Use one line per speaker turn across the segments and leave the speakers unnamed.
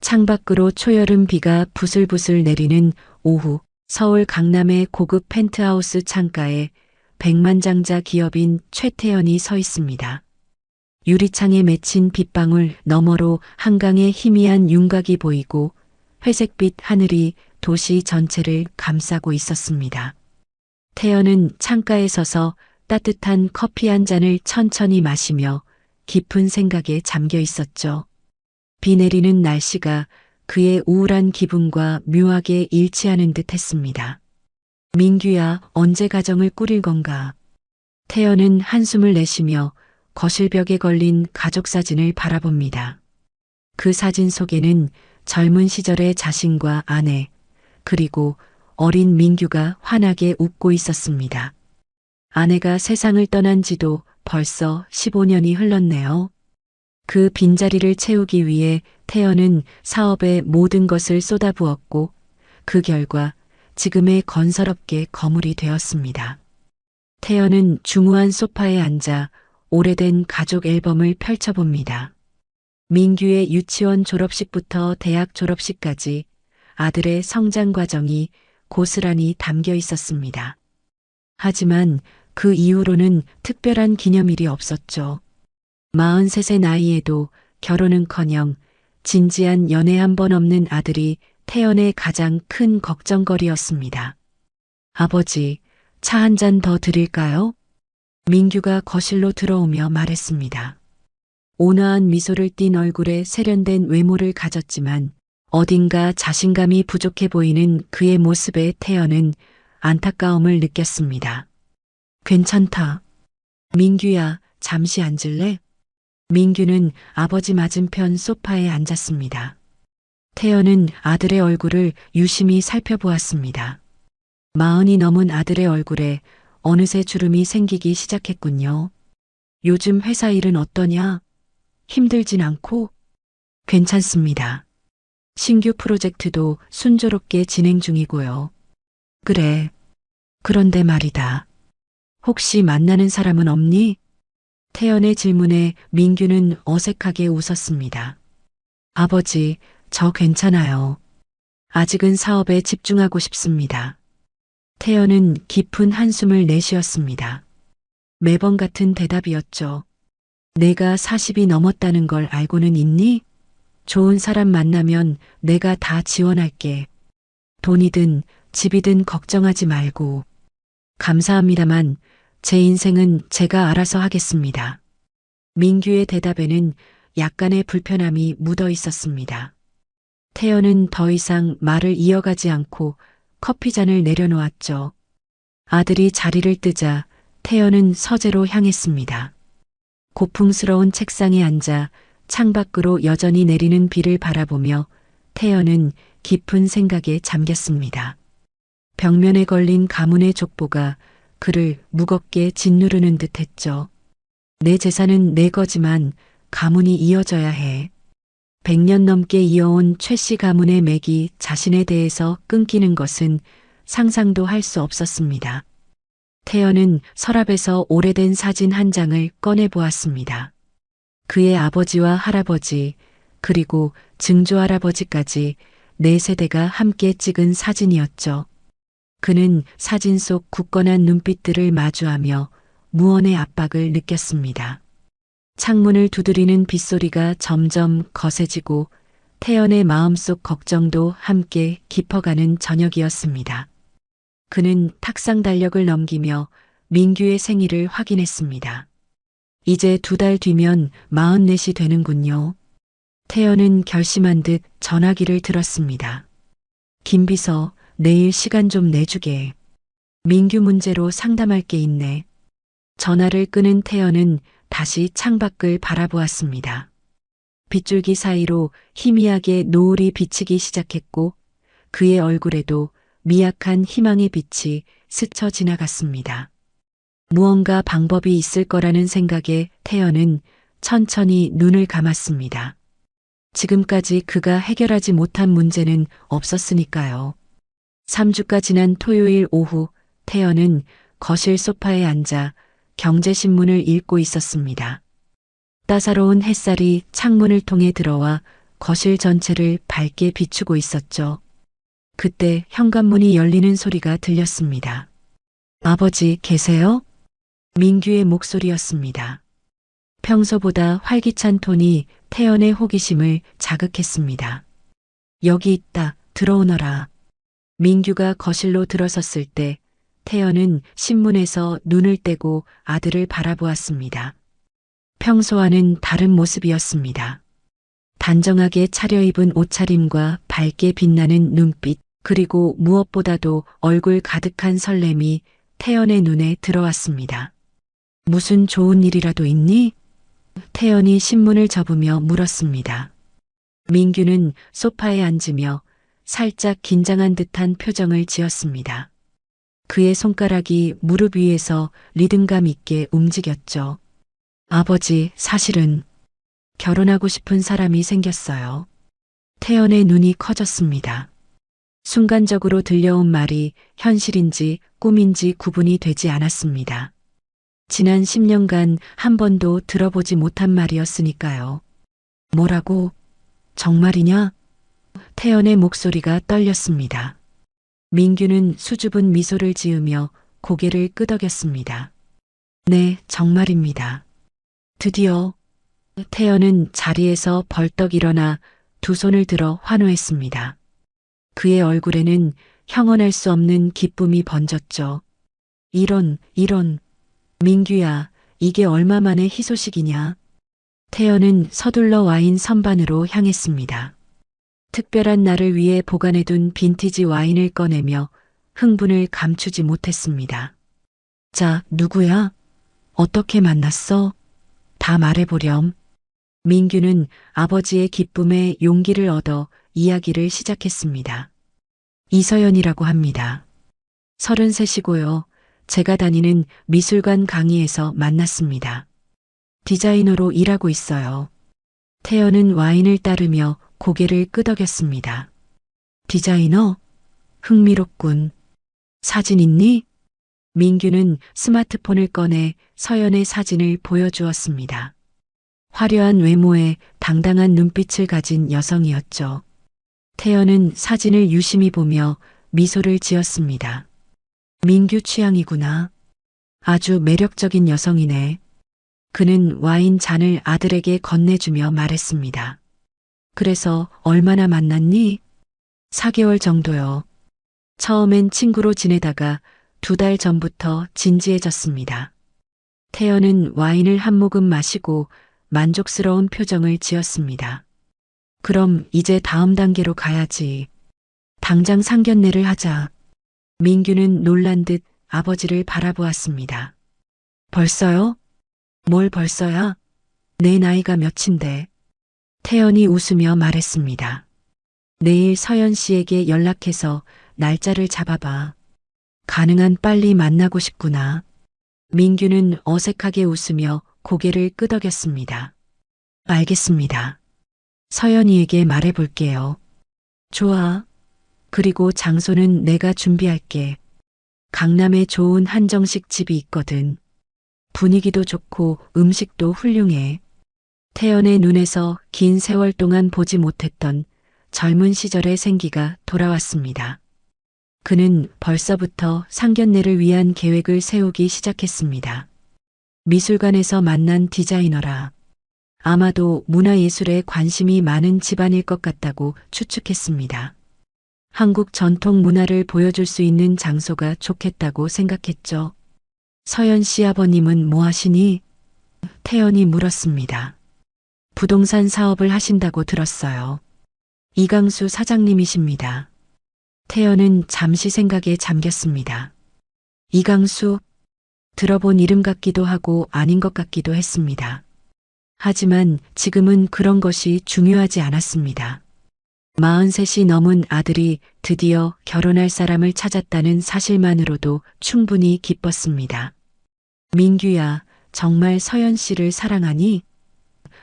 창밖으로 초여름 비가 부슬부슬 내리는 오후, 서울 강남의 고급 펜트하우스 창가에 백만장자 기업인 최태연이 서 있습니다. 유리창에 맺힌 빗방울 너머로 한강의 희미한 윤곽이 보이고 회색빛 하늘이 도시 전체를 감싸고 있었습니다. 태연은 창가에 서서 따뜻한 커피 한 잔을 천천히 마시며 깊은 생각에 잠겨 있었죠. 비 내리는 날씨가 그의 우울한 기분과 묘하게 일치하는 듯 했습니다. 민규야, 언제 가정을 꾸릴 건가? 태연은 한숨을 내쉬며 거실벽에 걸린 가족 사진을 바라봅니다. 그 사진 속에는 젊은 시절의 자신과 아내, 그리고 어린 민규가 환하게 웃고 있었습니다. 아내가 세상을 떠난 지도 벌써 15년이 흘렀네요. 그 빈자리를 채우기 위해 태연은 사업에 모든 것을 쏟아부었고 그 결과 지금의 건설업계 거물이 되었습니다. 태연은 중후한 소파에 앉아 오래된 가족 앨범을 펼쳐봅니다. 민규의 유치원 졸업식부터 대학 졸업식까지 아들의 성장 과정이 고스란히 담겨 있었습니다. 하지만 그 이후로는 특별한 기념일이 없었죠. 43세 나이에도 결혼은커녕 진지한 연애 한 번 없는 아들이 태연의 가장 큰 걱정거리였습니다. 아버지, 차 한 잔 더 드릴까요? 민규가 거실로 들어오며 말했습니다. 온화한 미소를 띤 얼굴에 세련된 외모를 가졌지만 어딘가 자신감이 부족해 보이는 그의 모습에 태연은 안타까움을 느꼈습니다. 괜찮다. 민규야, 잠시 앉을래? 민규는 아버지 맞은편 소파에 앉았습니다. 태연은 아들의 얼굴을 유심히 살펴보았습니다. 40이 넘은 아들의 얼굴에 어느새 주름이 생기기 시작했군요. 요즘 회사 일은 어떠냐? 힘들진 않고? 괜찮습니다. 신규 프로젝트도 순조롭게 진행 중이고요. 그래. 그런데 말이다. 혹시 만나는 사람은 없니? 태연의 질문에 민규는 어색하게 웃었습니다. 아버지, 저 괜찮아요. 아직은 사업에 집중하고 싶습니다. 태연은 깊은 한숨을 내쉬었습니다. 매번 같은 대답이었죠. 내가 40이 넘었다는 걸 알고는 있니? 좋은 사람 만나면 내가 다 지원할게. 돈이든 집이든 걱정하지 말고. 감사합니다만 제 인생은 제가 알아서 하겠습니다. 민규의 대답에는 약간의 불편함이 묻어 있었습니다. 태연은 더 이상 말을 이어가지 않고 커피잔을 내려놓았죠. 아들이 자리를 뜨자 태연은 서재로 향했습니다. 고풍스러운 책상에 앉아 창밖으로 여전히 내리는 비를 바라보며 태연은 깊은 생각에 잠겼습니다. 벽면에 걸린 가문의 족보가 그를 무겁게 짓누르는 듯 했죠. 내 재산은 내 거지만 가문이 이어져야 해. 100년 넘게 이어온 최 씨 가문의 맥이 자신에 대해서 끊기는 것은 상상도 할 수 없었습니다. 태연은 서랍에서 오래된 사진 한 장을 꺼내보았습니다. 그의 아버지와 할아버지, 그리고 증조할아버지까지 4세대가 함께 찍은 사진이었죠. 그는 사진 속 굳건한 눈빛들을 마주하며 무언의 압박을 느꼈습니다. 창문을 두드리는 빗소리가 점점 거세지고 태연의 마음속 걱정도 함께 깊어가는 저녁이었습니다. 그는 탁상 달력을 넘기며 민규의 생일을 확인했습니다. 이제 2달 뒤면 44이 되는군요. 태연은 결심한 듯 전화기를 들었습니다. 김비서, 내일 시간 좀 내주게. 민규 문제로 상담할 게 있네. 전화를 끊은 태연은 다시 창밖을 바라보았습니다. 빗줄기 사이로 희미하게 노을이 비치기 시작했고 그의 얼굴에도 미약한 희망의 빛이 스쳐 지나갔습니다. 무언가 방법이 있을 거라는 생각에 태연은 천천히 눈을 감았습니다. 지금까지 그가 해결하지 못한 문제는 없었으니까요. 3주가 지난 토요일 오후 태연은 거실 소파에 앉아 경제신문을 읽고 있었습니다. 따사로운 햇살이 창문을 통해 들어와 거실 전체를 밝게 비추고 있었죠. 그때 현관문이 열리는 소리가 들렸습니다. 아버지 계세요? 민규의 목소리였습니다. 평소보다 활기찬 톤이 태연의 호기심을 자극했습니다. 여기 있다, 들어오너라. 민규가 거실로 들어섰을 때 태연은 신문에서 눈을 떼고 아들을 바라보았습니다. 평소와는 다른 모습이었습니다. 단정하게 차려입은 옷차림과 밝게 빛나는 눈빛, 그리고 무엇보다도 얼굴 가득한 설렘이 태연의 눈에 들어왔습니다. 무슨 좋은 일이라도 있니? 태연이 신문을 접으며 물었습니다. 민규는 소파에 앉으며 살짝 긴장한 듯한 표정을 지었습니다. 그의 손가락이 무릎 위에서 리듬감 있게 움직였죠. 아버지, 사실은 결혼하고 싶은 사람이 생겼어요. 태연의 눈이 커졌습니다. 순간적으로 들려온 말이 현실인지 꿈인지 구분이 되지 않았습니다. 지난 10년간 한 번도 들어보지 못한 말이었으니까요. 뭐라고? 정말이냐? 태연의 목소리가 떨렸습니다. 민규는 수줍은 미소를 지으며 고개를 끄덕였습니다. 네, 정말입니다. 드디어. 태연은 자리에서 벌떡 일어나 두 손을 들어 환호했습니다. 그의 얼굴에는 형언할 수 없는 기쁨이 번졌죠. 이런. 민규야, 이게 얼마 만의 희소식이냐? 태연은 서둘러 와인 선반으로 향했습니다. 특별한 날을 위해 보관해둔 빈티지 와인을 꺼내며 흥분을 감추지 못했습니다. 자, 누구야? 어떻게 만났어? 다 말해보렴. 민규는 아버지의 기쁨에 용기를 얻어 이야기를 시작했습니다. 이서연이라고 합니다. 33이고요. 제가 다니는 미술관 강의에서 만났습니다. 디자이너로 일하고 있어요. 태연은 와인을 따르며 고개를 끄덕였습니다. 디자이너? 흥미롭군. 사진 있니? 민규는 스마트폰을 꺼내 서연의 사진을 보여주었습니다. 화려한 외모에 당당한 눈빛을 가진 여성이었죠. 태연은 사진을 유심히 보며 미소를 지었습니다. 민규 취향이구나. 아주 매력적인 여성이네. 그는 와인 잔을 아들에게 건네주며 말했습니다. 그래서 얼마나 만났니? 4개월 정도요. 처음엔 친구로 지내다가 2달 전부터 진지해졌습니다. 태연은 와인을 한 모금 마시고 만족스러운 표정을 지었습니다. 그럼 이제 다음 단계로 가야지. 당장 상견례를 하자. 민규는 놀란 듯 아버지를 바라보았습니다. 벌써요? 뭘 벌써야? 내 나이가 몇인데. 태연이 웃으며 말했습니다. 내일 서연 씨에게 연락해서 날짜를 잡아봐. 가능한 빨리 만나고 싶구나. 민규는 어색하게 웃으며 고개를 끄덕였습니다. 알겠습니다. 서연이에게 말해볼게요. 좋아. 그리고 장소는 내가 준비할게. 강남에 좋은 한정식 집이 있거든. 분위기도 좋고 음식도 훌륭해. 태연의 눈에서 긴 세월 동안 보지 못했던 젊은 시절의 생기가 돌아왔습니다. 그는 벌써부터 상견례를 위한 계획을 세우기 시작했습니다. 미술관에서 만난 디자이너라. 아마도 문화예술에 관심이 많은 집안일 것 같다고 추측했습니다. 한국 전통 문화를 보여줄 수 있는 장소가 좋겠다고 생각했죠. 서연 씨 아버님은 뭐 하시니? 태연이 물었습니다. 부동산 사업을 하신다고 들었어요. 이강수 사장님이십니다. 태연은 잠시 생각에 잠겼습니다. 이강수? 들어본 이름 같기도 하고 아닌 것 같기도 했습니다. 하지만 지금은 그런 것이 중요하지 않았습니다. 43이 넘은 아들이 드디어 결혼할 사람을 찾았다는 사실만으로도 충분히 기뻤습니다. 민규야, 정말 서연 씨를 사랑하니?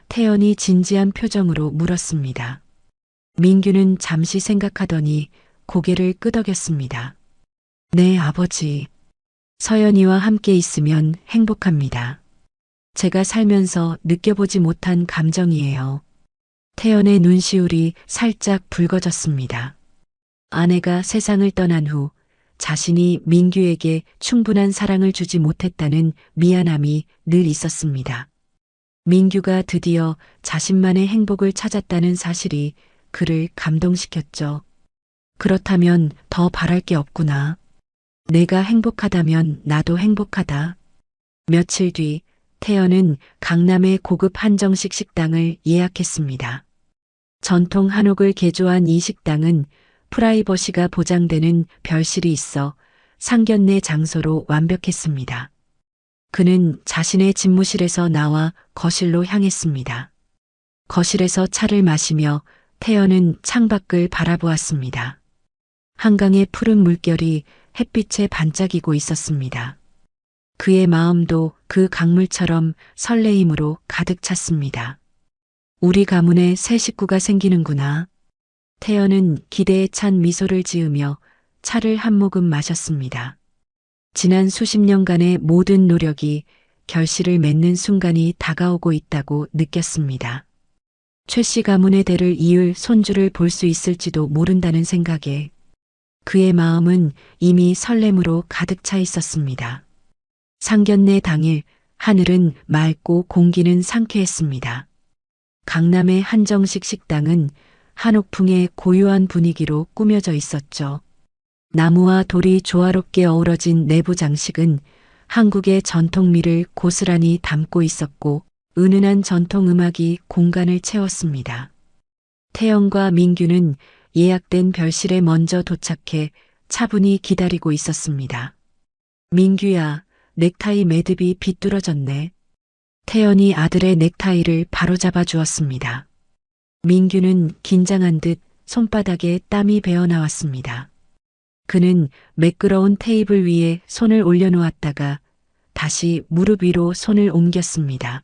태연이 진지한 표정으로 물었습니다. 민규는 잠시 생각하더니 고개를 끄덕였습니다. 네, 아버지. 서연이와 함께 있으면 행복합니다. 제가 살면서 느껴보지 못한 감정이에요. 태연의 눈시울이 살짝 붉어졌습니다. 아내가 세상을 떠난 후 자신이 민규에게 충분한 사랑을 주지 못했다는 미안함이 늘 있었습니다. 민규가 드디어 자신만의 행복을 찾았다는 사실이 그를 감동시켰죠. 그렇다면 더 바랄 게 없구나. 내가 행복하다면 나도 행복하다. 며칠 뒤 태연은 강남의 고급 한정식 식당을 예약했습니다. 전통 한옥을 개조한 이 식당은 프라이버시가 보장되는 별실이 있어 상견례 장소로 완벽했습니다. 그는 자신의 집무실에서 나와 거실로 향했습니다. 거실에서 차를 마시며 태연은 창밖을 바라보았습니다. 한강의 푸른 물결이 햇빛에 반짝이고 있었습니다. 그의 마음도 그 강물처럼 설레임으로 가득 찼습니다. 우리 가문에 새 식구가 생기는구나. 태연은 기대에 찬 미소를 지으며 차를 한 모금 마셨습니다. 지난 수십 년간의 모든 노력이 결실을 맺는 순간이 다가오고 있다고 느꼈습니다. 최 씨 가문의 대를 이을 손주를 볼 수 있을지도 모른다는 생각에 그의 마음은 이미 설렘으로 가득 차 있었습니다. 상견례 당일 하늘은 맑고 공기는 상쾌했습니다. 강남의 한정식 식당은 한옥풍의 고요한 분위기로 꾸며져 있었죠. 나무와 돌이 조화롭게 어우러진 내부 장식은 한국의 전통미를 고스란히 담고 있었고 은은한 전통 음악이 공간을 채웠습니다. 태연과 민규는 예약된 별실에 먼저 도착해 차분히 기다리고 있었습니다. 민규야, 넥타이 매듭이 비뚤어졌네. 태연이 아들의 넥타이를 바로잡아 주었습니다. 민규는 긴장한 듯 손바닥에 땀이 배어 나왔습니다. 그는 매끄러운 테이블 위에 손을 올려놓았다가 다시 무릎 위로 손을 옮겼습니다.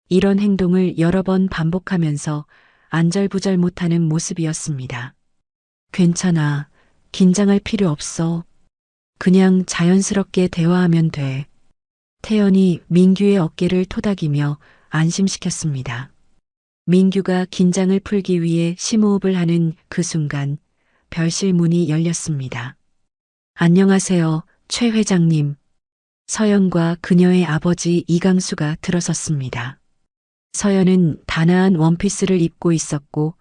이런 행동을 여러 번 반복하면서 안절부절 못하는 모습이었습니다. 괜찮아. 긴장할 필요 없어. 그냥 자연스럽게 대화하면 돼. 태연이 민규의 어깨를 토닥이며 안심시켰습니다. 민규가 긴장을 풀기 위해 심호흡을 하는 그 순간 별실 문이 열렸습니다. 안녕하세요, 최 회장님. 서연과 그녀의 아버지 이강수가 들어섰습니다. 서연은 단아한 원피스를 입고 있었고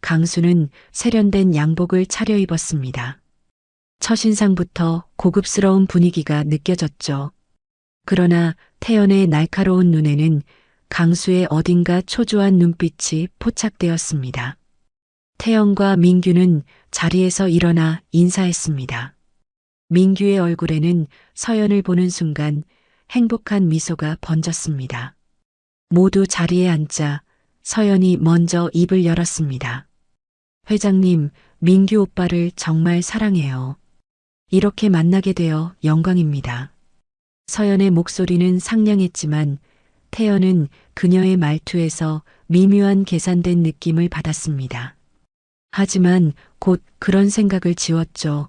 강수는 세련된 양복을 차려입었습니다. 첫인상부터 고급스러운 분위기가 느껴졌죠. 그러나 태연의 날카로운 눈에는 강수의 어딘가 초조한 눈빛이 포착되었습니다. 태연과 민규는 자리에서 일어나 인사했습니다. 민규의 얼굴에는 서연을 보는 순간 행복한 미소가 번졌습니다. 모두 자리에 앉자 서연이 먼저 입을 열었습니다. 회장님, 민규 오빠를 정말 사랑해요. 이렇게 만나게 되어 영광입니다. 서연의 목소리는 상냥했지만 태연은 그녀의 말투에서 미묘한 계산된 느낌을 받았습니다. 하지만 곧 그런 생각을 지웠죠.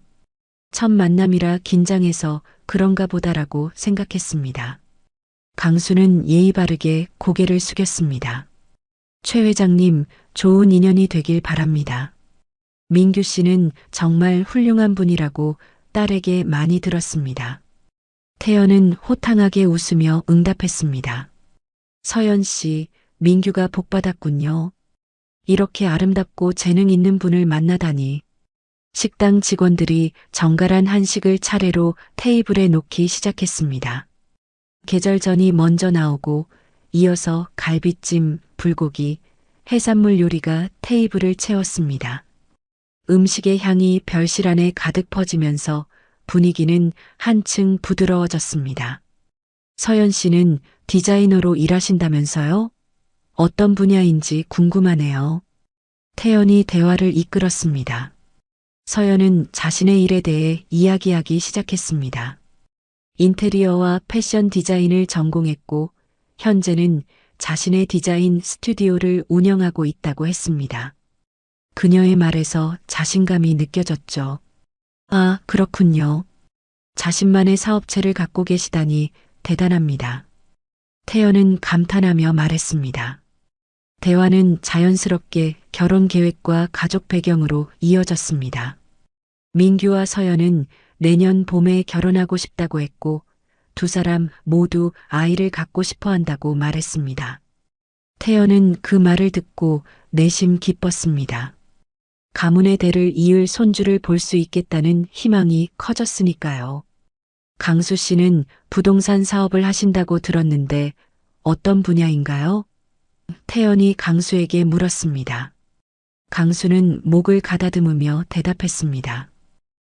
첫 만남이라 긴장해서 그런가 보다라고 생각했습니다. 강수는 예의 바르게 고개를 숙였습니다. 최 회장님, 좋은 인연이 되길 바랍니다. 민규 씨는 정말 훌륭한 분이라고 딸에게 많이 들었습니다. 태연은 호탕하게 웃으며 응답했습니다. 서연 씨, 민규가 복받았군요. 이렇게 아름답고 재능 있는 분을 만나다니. 식당 직원들이 정갈한 한식을 차례로 테이블에 놓기 시작했습니다. 계절전이 먼저 나오고 이어서 갈비찜, 불고기, 해산물 요리가 테이블을 채웠습니다. 음식의 향이 별실 안에 가득 퍼지면서 분위기는 한층 부드러워졌습니다. 서연 씨는 디자이너로 일하신다면서요? 어떤 분야인지 궁금하네요. 태연이 대화를 이끌었습니다. 서연은 자신의 일에 대해 이야기하기 시작했습니다. 인테리어와 패션 디자인을 전공했고 현재는 자신의 디자인 스튜디오를 운영하고 있다고 했습니다. 그녀의 말에서 자신감이 느껴졌죠. 아, 그렇군요. 자신만의 사업체를 갖고 계시다니 대단합니다. 태연은 감탄하며 말했습니다. 대화는 자연스럽게 결혼 계획과 가족 배경으로 이어졌습니다. 민규와 서연은 내년 봄에 결혼하고 싶다고 했고 두 사람 모두 아이를 갖고 싶어 한다고 말했습니다. 태연은 그 말을 듣고 내심 기뻤습니다. 가문의 대를 이을 손주를 볼 수 있겠다는 희망이 커졌으니까요. 강수 씨는 부동산 사업을 하신다고 들었는데 어떤 분야인가요? 태연이 강수에게 물었습니다. 강수는 목을 가다듬으며 대답했습니다.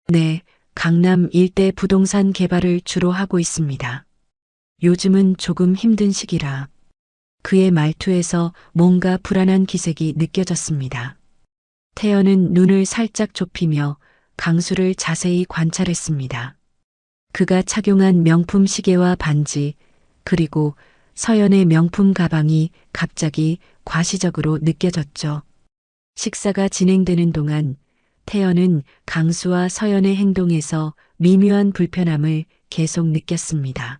네, 강남 일대 부동산 개발을 주로 하고 있습니다. 요즘은 조금 힘든 시기라. 그의 말투에서 뭔가 불안한 기색이 느껴졌습니다. 태연은 눈을 살짝 좁히며 강수를 자세히 관찰했습니다. 그가 착용한 명품 시계와 반지, 그리고 서연의 명품 가방이 갑자기 과시적으로 느껴졌죠. 식사가 진행되는 동안 태연은 강수와 서연의 행동에서 미묘한 불편함을 계속 느꼈습니다.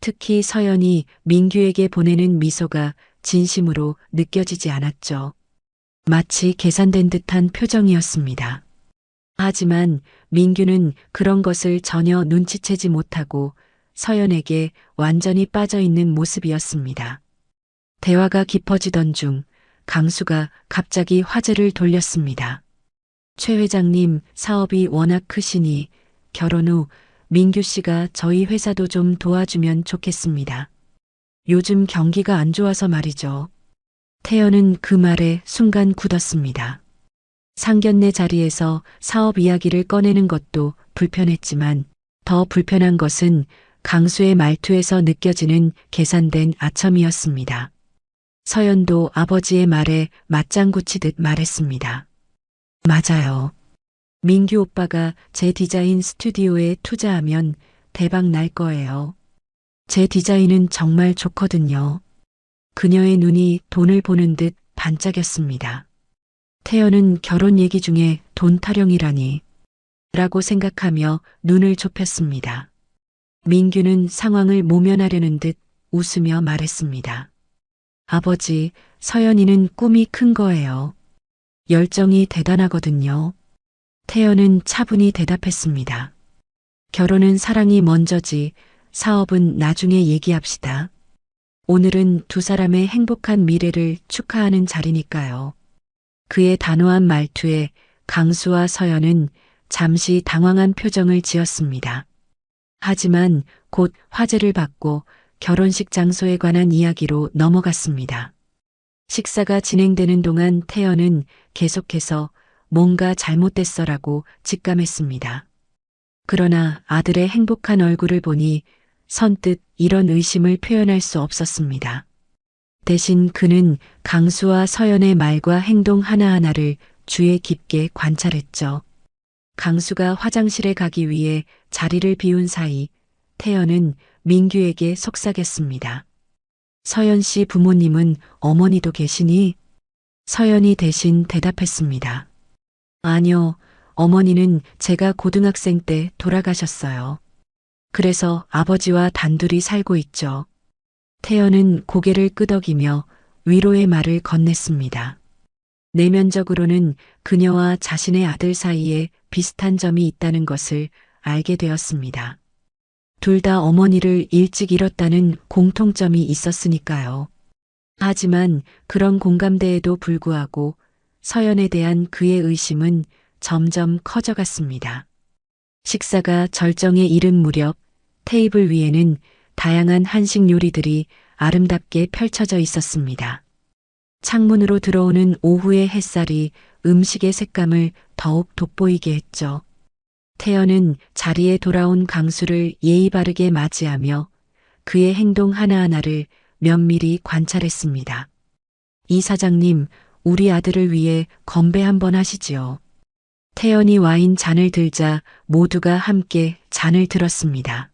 특히 서연이 민규에게 보내는 미소가 진심으로 느껴지지 않았죠. 마치 계산된 듯한 표정이었습니다. 하지만 민규는 그런 것을 전혀 눈치채지 못하고 서연에게 완전히 빠져 있는 모습이었습니다. 대화가 깊어지던 중 강수가 갑자기 화제를 돌렸습니다. 최 회장님 사업이 워낙 크시니 결혼 후 민규 씨가 저희 회사도 좀 도와주면 좋겠습니다. 요즘 경기가 안 좋아서 말이죠. 태연은 그 말에 순간 굳었습니다. 상견례 자리에서 사업 이야기를 꺼내는 것도 불편했지만 더 불편한 것은 강수의 말투에서 느껴지는 계산된 아첨이었습니다. 서연도 아버지의 말에 맞장구 치듯 말했습니다. 맞아요. 민규 오빠가 제 디자인 스튜디오에 투자하면 대박 날 거예요. 제 디자인은 정말 좋거든요. 그녀의 눈이 돈을 보는 듯 반짝였습니다. 태연은 결혼 얘기 중에 돈 타령이라니 라고 생각하며 눈을 좁혔습니다. 민규는 상황을 모면하려는 듯 웃으며 말했습니다. 아버지, 서연이는 꿈이 큰 거예요. 열정이 대단하거든요. 태연은 차분히 대답했습니다. 결혼은 사랑이 먼저지, 사업은 나중에 얘기합시다. 오늘은 두 사람의 행복한 미래를 축하하는 자리니까요. 그의 단호한 말투에 강수와 서연은 잠시 당황한 표정을 지었습니다. 하지만 곧 화제를 받고 결혼식 장소에 관한 이야기로 넘어갔습니다. 식사가 진행되는 동안 태연은 계속해서 뭔가 잘못됐어라고 직감했습니다. 그러나 아들의 행복한 얼굴을 보니 선뜻 이런 의심을 표현할 수 없었습니다. 대신 그는 강수와 서연의 말과 행동 하나하나를 주의 깊게 관찰했죠. 강수가 화장실에 가기 위해 자리를 비운 사이 태연은 민규에게 속삭였습니다. 서연 씨 부모님은 어머니도 계시니? 서연이 대신 대답했습니다. 아니요, 어머니는 제가 고등학생 때 돌아가셨어요. 그래서 아버지와 단둘이 살고 있죠. 태연은 고개를 끄덕이며 위로의 말을 건넸습니다. 내면적으로는 그녀와 자신의 아들 사이에 비슷한 점이 있다는 것을 알게 되었습니다. 둘 다 어머니를 일찍 잃었다는 공통점이 있었으니까요. 하지만 그런 공감대에도 불구하고 서연에 대한 그의 의심은 점점 커져갔습니다. 식사가 절정에 이른 무렵 테이블 위에는 다양한 한식 요리들이 아름답게 펼쳐져 있었습니다. 창문으로 들어오는 오후의 햇살이 음식의 색감을 더욱 돋보이게 했죠. 태연은 자리에 돌아온 강수를 예의 바르게 맞이하며 그의 행동 하나하나를 면밀히 관찰했습니다. 이 사장님, 우리 아들을 위해 건배 한번 하시지요. 태연이 와인 잔을 들자 모두가 함께 잔을 들었습니다.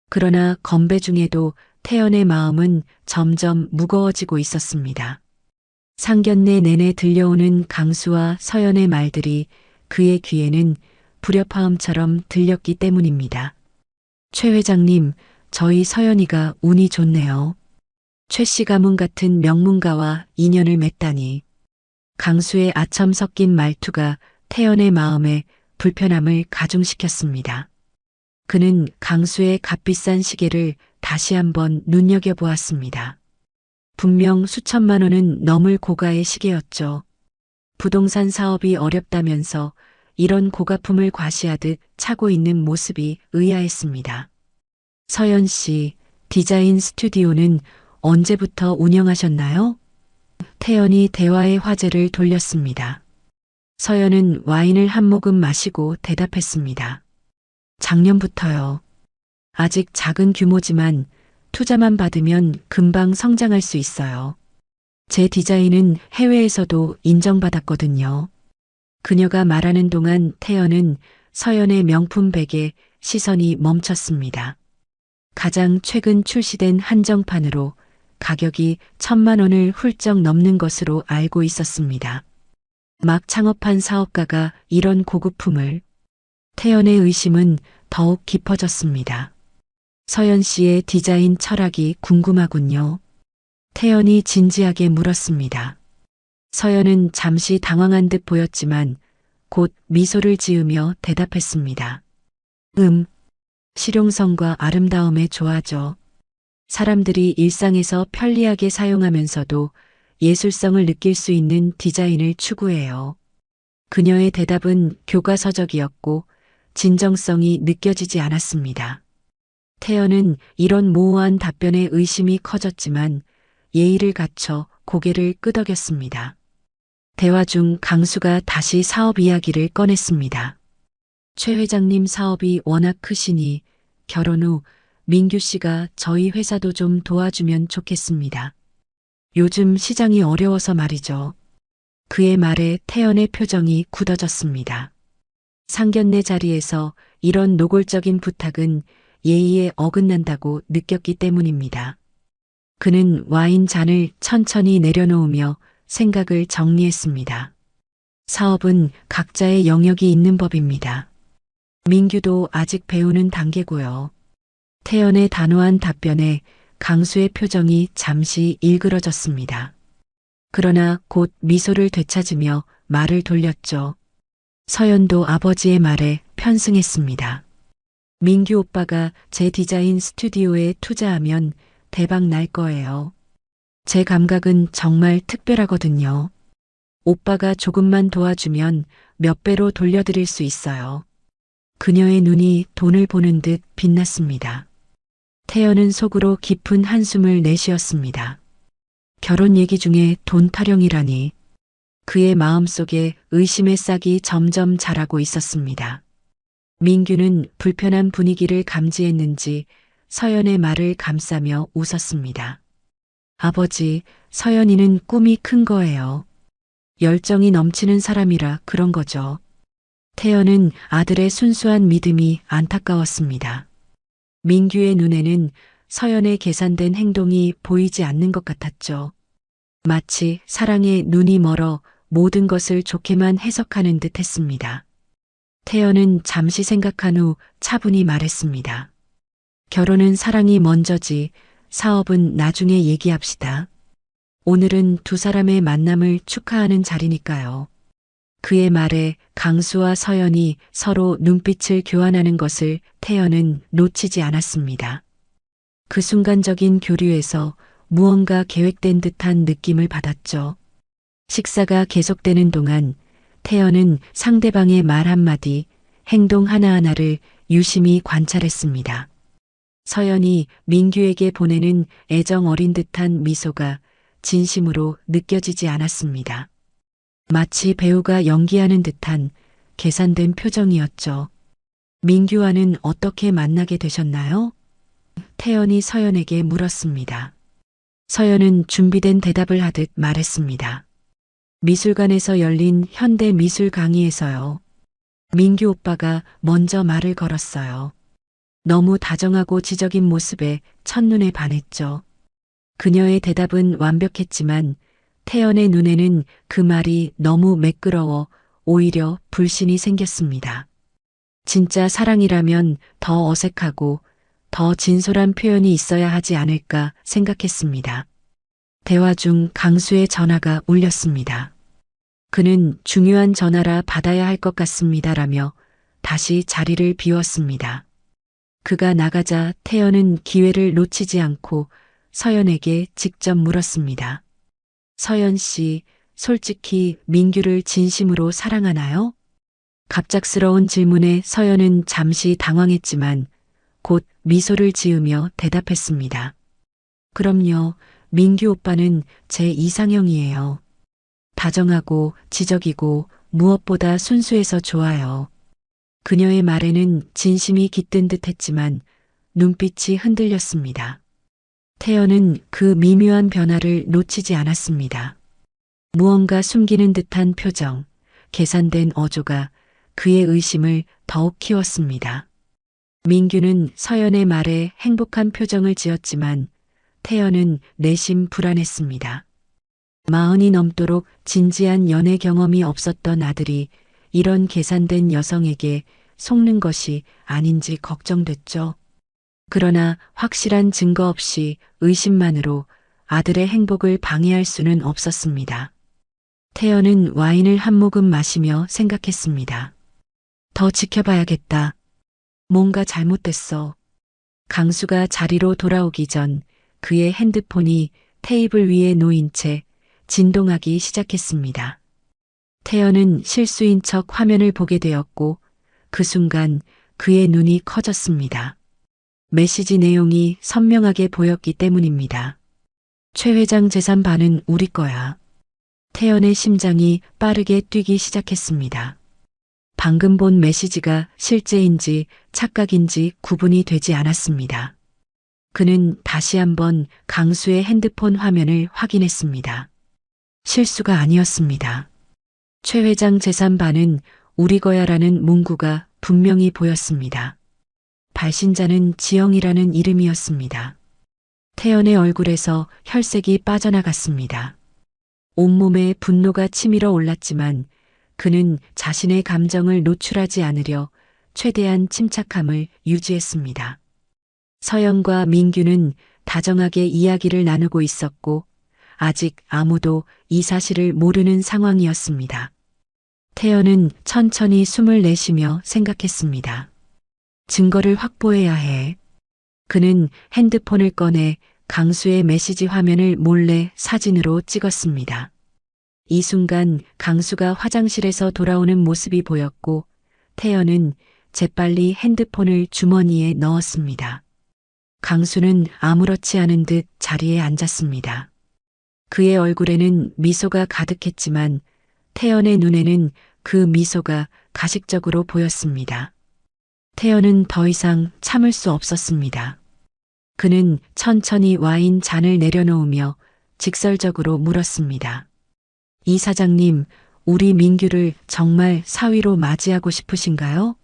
그러나 건배 중에도 태연의 마음은 점점 무거워지고 있었습니다. 상견례 내내 들려오는 강수와 서연의 말들이 그의 귀에는 불협화음처럼 들렸기 때문입니다. 최 회장님, 저희 서연이가 운이 좋네요. 최씨 가문 같은 명문가와 인연을 맺다니. 강수의 아첨 섞인 말투가 태연의 마음에 불편함을 가중시켰습니다. 그는 강수의 값비싼 시계를 다시 한번 눈여겨보았습니다. 분명 수천만 원은 넘을 고가의 시계였죠. 부동산 사업이 어렵다면서 이런 고가품을 과시하듯 차고 있는 모습이 의아했습니다. 서연 씨, 디자인 스튜디오는 언제부터 운영하셨나요? 태연이 대화의 화제를 돌렸습니다. 서연은 와인을 한 모금 마시고 대답했습니다. 작년부터요. 아직 작은 규모지만 투자만 받으면 금방 성장할 수 있어요. 제 디자인은 해외에서도 인정받았거든요. 그녀가 말하는 동안 태연은 서연의 명품 백에 시선이 멈췄습니다. 가장 최근 출시된 한정판으로 가격이 1,000만 원을 훌쩍 넘는 것으로 알고 있었습니다. 막 창업한 사업가가 이런 고급품을. 태연의 의심은 더욱 깊어졌습니다. 서연 씨의 디자인 철학이 궁금하군요. 태연이 진지하게 물었습니다. 서연은 잠시 당황한 듯 보였지만 곧 미소를 지으며 대답했습니다. 실용성과 아름다움에 좋아져. 사람들이 일상에서 편리하게 사용하면서도 예술성을 느낄 수 있는 디자인을 추구해요. 그녀의 대답은 교과서적이었고 진정성이 느껴지지 않았습니다. 태연은 이런 모호한 답변에 의심이 커졌지만 예의를 갖춰 고개를 끄덕였습니다. 대화 중 강수가 다시 사업 이야기를 꺼냈습니다. 최 회장님 사업이 워낙 크시니 결혼 후 민규 씨가 저희 회사도 좀 도와주면 좋겠습니다. 요즘 시장이 어려워서 말이죠. 그의 말에 태연의 표정이 굳어졌습니다. 상견례 자리에서 이런 노골적인 부탁은 예의에 어긋난다고 느꼈기 때문입니다. 그는 와인 잔을 천천히 내려놓으며 생각을 정리했습니다. 사업은 각자의 영역이 있는 법입니다. 민규도 아직 배우는 단계고요. 태연의 단호한 답변에 강수의 표정이 잠시 일그러졌습니다. 그러나 곧 미소를 되찾으며 말을 돌렸죠. 서연도 아버지의 말에 편승했습니다. 민규 오빠가 제 디자인 스튜디오에 투자하면 대박 날 거예요. 제 감각은 정말 특별하거든요. 오빠가 조금만 도와주면 몇 배로 돌려드릴 수 있어요. 그녀의 눈이 돈을 보는 듯 빛났습니다. 태연은 속으로 깊은 한숨을 내쉬었습니다. 결혼 얘기 중에 돈 타령이라니. 그의 마음속에 의심의 싹이 점점 자라고 있었습니다. 민규는 불편한 분위기를 감지했는지 서연의 말을 감싸며 웃었습니다. 아버지, 서연이는 꿈이 큰 거예요. 열정이 넘치는 사람이라 그런 거죠. 태연은 아들의 순수한 믿음이 안타까웠습니다. 민규의 눈에는 서연의 계산된 행동이 보이지 않는 것 같았죠. 마치 사랑에 눈이 멀어 모든 것을 좋게만 해석하는 듯 했습니다. 태연은 잠시 생각한 후 차분히 말했습니다. 결혼은 사랑이 먼저지 사업은 나중에 얘기합시다. 오늘은 두 사람의 만남을 축하하는 자리니까요. 그의 말에 강수와 서연이 서로 눈빛을 교환하는 것을 태연은 놓치지 않았습니다. 그 순간적인 교류에서 무언가 계획된 듯한 느낌을 받았죠. 식사가 계속되는 동안 태연은 상대방의 말 한마디, 행동 하나하나를 유심히 관찰했습니다. 서연이 민규에게 보내는 애정 어린 듯한 미소가 진심으로 느껴지지 않았습니다. 마치 배우가 연기하는 듯한 계산된 표정이었죠. 민규와는 어떻게 만나게 되셨나요? 태연이 서연에게 물었습니다. 서연은 준비된 대답을 하듯 말했습니다. 미술관에서 열린 현대 미술 강의에서요. 민규 오빠가 먼저 말을 걸었어요. 너무 다정하고 지적인 모습에 첫눈에 반했죠. 그녀의 대답은 완벽했지만 태연의 눈에는 그 말이 너무 매끄러워 오히려 불신이 생겼습니다. 진짜 사랑이라면 더 어색하고 더 진솔한 표현이 있어야 하지 않을까 생각했습니다. 대화 중 강수의 전화가 울렸습니다. 그는 중요한 전화라 받아야 할 것 같습니다라며 다시 자리를 비웠습니다. 그가 나가자 태연은 기회를 놓치지 않고 서연에게 직접 물었습니다. 서연 씨, 솔직히 민규를 진심으로 사랑하나요? 갑작스러운 질문에 서연은 잠시 당황했지만 곧 미소를 지으며 대답했습니다. 그럼요, 민규 오빠는 제 이상형이에요. 다정하고 지적이고 무엇보다 순수해서 좋아요. 그녀의 말에는 진심이 깃든 듯 했지만 눈빛이 흔들렸습니다. 태연은 그 미묘한 변화를 놓치지 않았습니다. 무언가 숨기는 듯한 표정, 계산된 어조가 그의 의심을 더욱 키웠습니다. 민규는 서연의 말에 행복한 표정을 지었지만 태연은 내심 불안했습니다. 40이 넘도록 진지한 연애 경험이 없었던 아들이 이런 계산된 여성에게 속는 것이 아닌지 걱정됐죠. 그러나 확실한 증거 없이 의심만으로 아들의 행복을 방해할 수는 없었습니다. 태연은 와인을 한 모금 마시며 생각했습니다. 더 지켜봐야겠다. 뭔가 잘못됐어. 강수가 자리로 돌아오기 전 그의 핸드폰이 테이블 위에 놓인 채 진동하기 시작했습니다. 태연은 실수인 척 화면을 보게 되었고 그 순간 그의 눈이 커졌습니다. 메시지 내용이 선명하게 보였기 때문입니다. 최 회장 재산 반은 우리 거야. 태연의 심장이 빠르게 뛰기 시작했습니다. 방금 본 메시지가 실제인지 착각인지 구분이 되지 않았습니다. 그는 다시 한번 강수의 핸드폰 화면을 확인했습니다. 실수가 아니었습니다. 최 회장 재산 반은 우리 거야라는 문구가 분명히 보였습니다. 발신자는 지영이라는 이름이었습니다. 태연의 얼굴에서 혈색이 빠져나갔습니다. 온몸에 분노가 치밀어 올랐지만 그는 자신의 감정을 노출하지 않으려 최대한 침착함을 유지했습니다. 서연과 민규는 다정하게 이야기를 나누고 있었고 아직 아무도 이 사실을 모르는 상황이었습니다. 태연은 천천히 숨을 내쉬며 생각했습니다. 증거를 확보해야 해. 그는 핸드폰을 꺼내 강수의 메시지 화면을 몰래 사진으로 찍었습니다. 이 순간 강수가 화장실에서 돌아오는 모습이 보였고 태연은 재빨리 핸드폰을 주머니에 넣었습니다. 강수는 아무렇지 않은 듯 자리에 앉았습니다. 그의 얼굴에는 미소가 가득했지만 태연의 눈에는 그 미소가 가식적으로 보였습니다. 태연은 더 이상 참을 수 없었습니다. 그는 천천히 와인 잔을 내려놓으며 직설적으로 물었습니다. 이 사장님, 우리 민규를 정말 사위로 맞이하고 싶으신가요?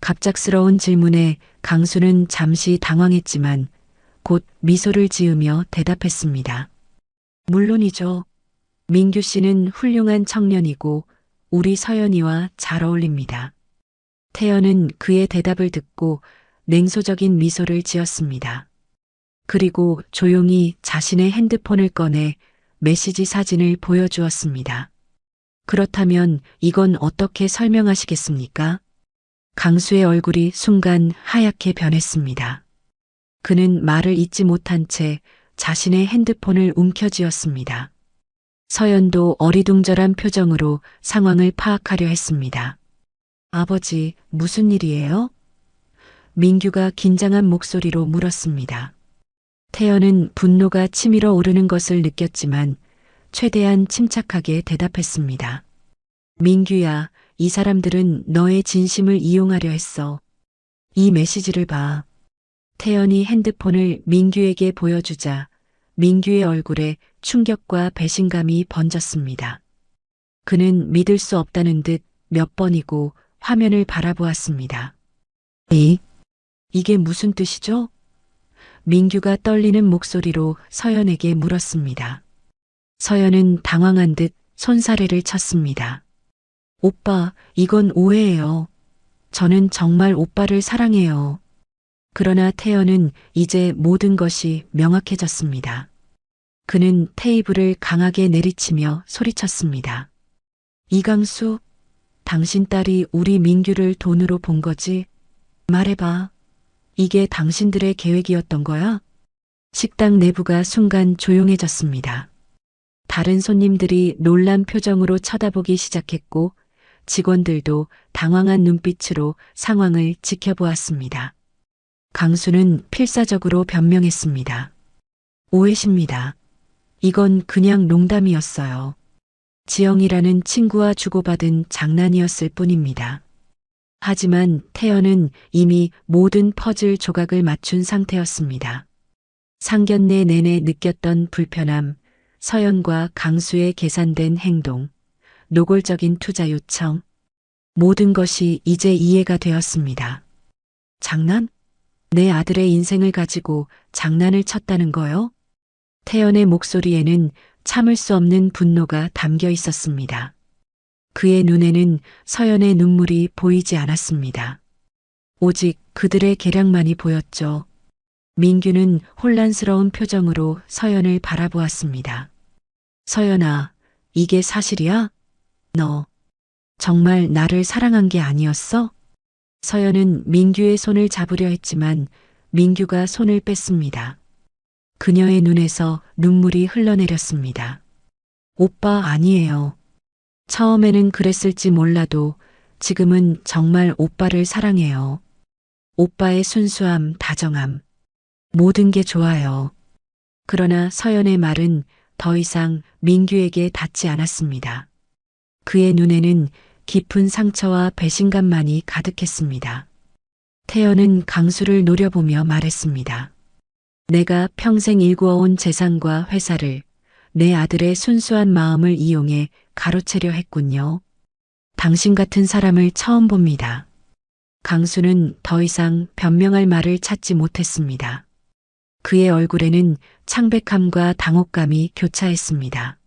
갑작스러운 질문에 강수는 잠시 당황했지만 곧 미소를 지으며 대답했습니다. 물론이죠. 민규 씨는 훌륭한 청년이고 우리 서연이와 잘 어울립니다. 태연은 그의 대답을 듣고 냉소적인 미소를 지었습니다. 그리고 조용히 자신의 핸드폰을 꺼내 메시지 사진을 보여주었습니다. 그렇다면 이건 어떻게 설명하시겠습니까? 강수의 얼굴이 순간 하얗게 변했습니다. 그는 말을 잇지 못한 채 자신의 핸드폰을 움켜쥐었습니다. 서연도 어리둥절한 표정으로 상황을 파악하려 했습니다. 아버지, 무슨 일이에요? 민규가 긴장한 목소리로 물었습니다. 태연은 분노가 치밀어 오르는 것을 느꼈지만 최대한 침착하게 대답했습니다. 민규야, 이 사람들은 너의 진심을 이용하려 했어. 이 메시지를 봐. 태연이 핸드폰을 민규에게 보여주자 민규의 얼굴에 충격과 배신감이 번졌습니다. 그는 믿을 수 없다는 듯 몇 번이고 화면을 바라보았습니다. 이게 무슨 뜻이죠? 민규가 떨리는 목소리로 서연에게 물었습니다. 서연은 당황한 듯 손사래를 쳤습니다. 오빠, 이건 오해예요. 저는 정말 오빠를 사랑해요. 그러나 태연은 이제 모든 것이 명확해졌습니다. 그는 테이블을 강하게 내리치며 소리쳤습니다. 이강수, 당신 딸이 우리 민규를 돈으로 본 거지? 말해봐. 이게 당신들의 계획이었던 거야? 식당 내부가 순간 조용해졌습니다. 다른 손님들이 놀란 표정으로 쳐다보기 시작했고 직원들도 당황한 눈빛으로 상황을 지켜보았습니다. 강수는 필사적으로 변명했습니다. 오해십니다. 이건 그냥 농담이었어요. 지영이라는 친구와 주고받은 장난이었을 뿐입니다. 하지만 태연은 이미 모든 퍼즐 조각을 맞춘 상태였습니다. 상견례 내내 느꼈던 불편함, 서연과 강수의 계산된 행동, 노골적인 투자 요청, 모든 것이 이제 이해가 되었습니다. 장난? 내 아들의 인생을 가지고 장난을 쳤다는 거요? 태연의 목소리에는 참을 수 없는 분노가 담겨 있었습니다. 그의 눈에는 서연의 눈물이 보이지 않았습니다. 오직 그들의 계략만이 보였죠. 민규는 혼란스러운 표정으로 서연을 바라보았습니다. 서연아, 이게 사실이야? 너 정말 나를 사랑한 게 아니었어? 서연은 민규의 손을 잡으려 했지만 민규가 손을 뺐습니다. 그녀의 눈에서 눈물이 흘러내렸습니다. 오빠 아니에요. 처음에는 그랬을지 몰라도 지금은 정말 오빠를 사랑해요. 오빠의 순수함, 다정함, 모든 게 좋아요. 그러나 서연의 말은 더 이상 민규에게 닿지 않았습니다. 그의 눈에는 깊은 상처와 배신감만이 가득했습니다. 태연은 강수를 노려보며 말했습니다. 내가 평생 일구어온 재산과 회사를 내 아들의 순수한 마음을 이용해 가로채려 했군요. 당신 같은 사람을 처음 봅니다. 강수는 더 이상 변명할 말을 찾지 못했습니다. 그의 얼굴에는 창백함과 당혹감이 교차했습니다.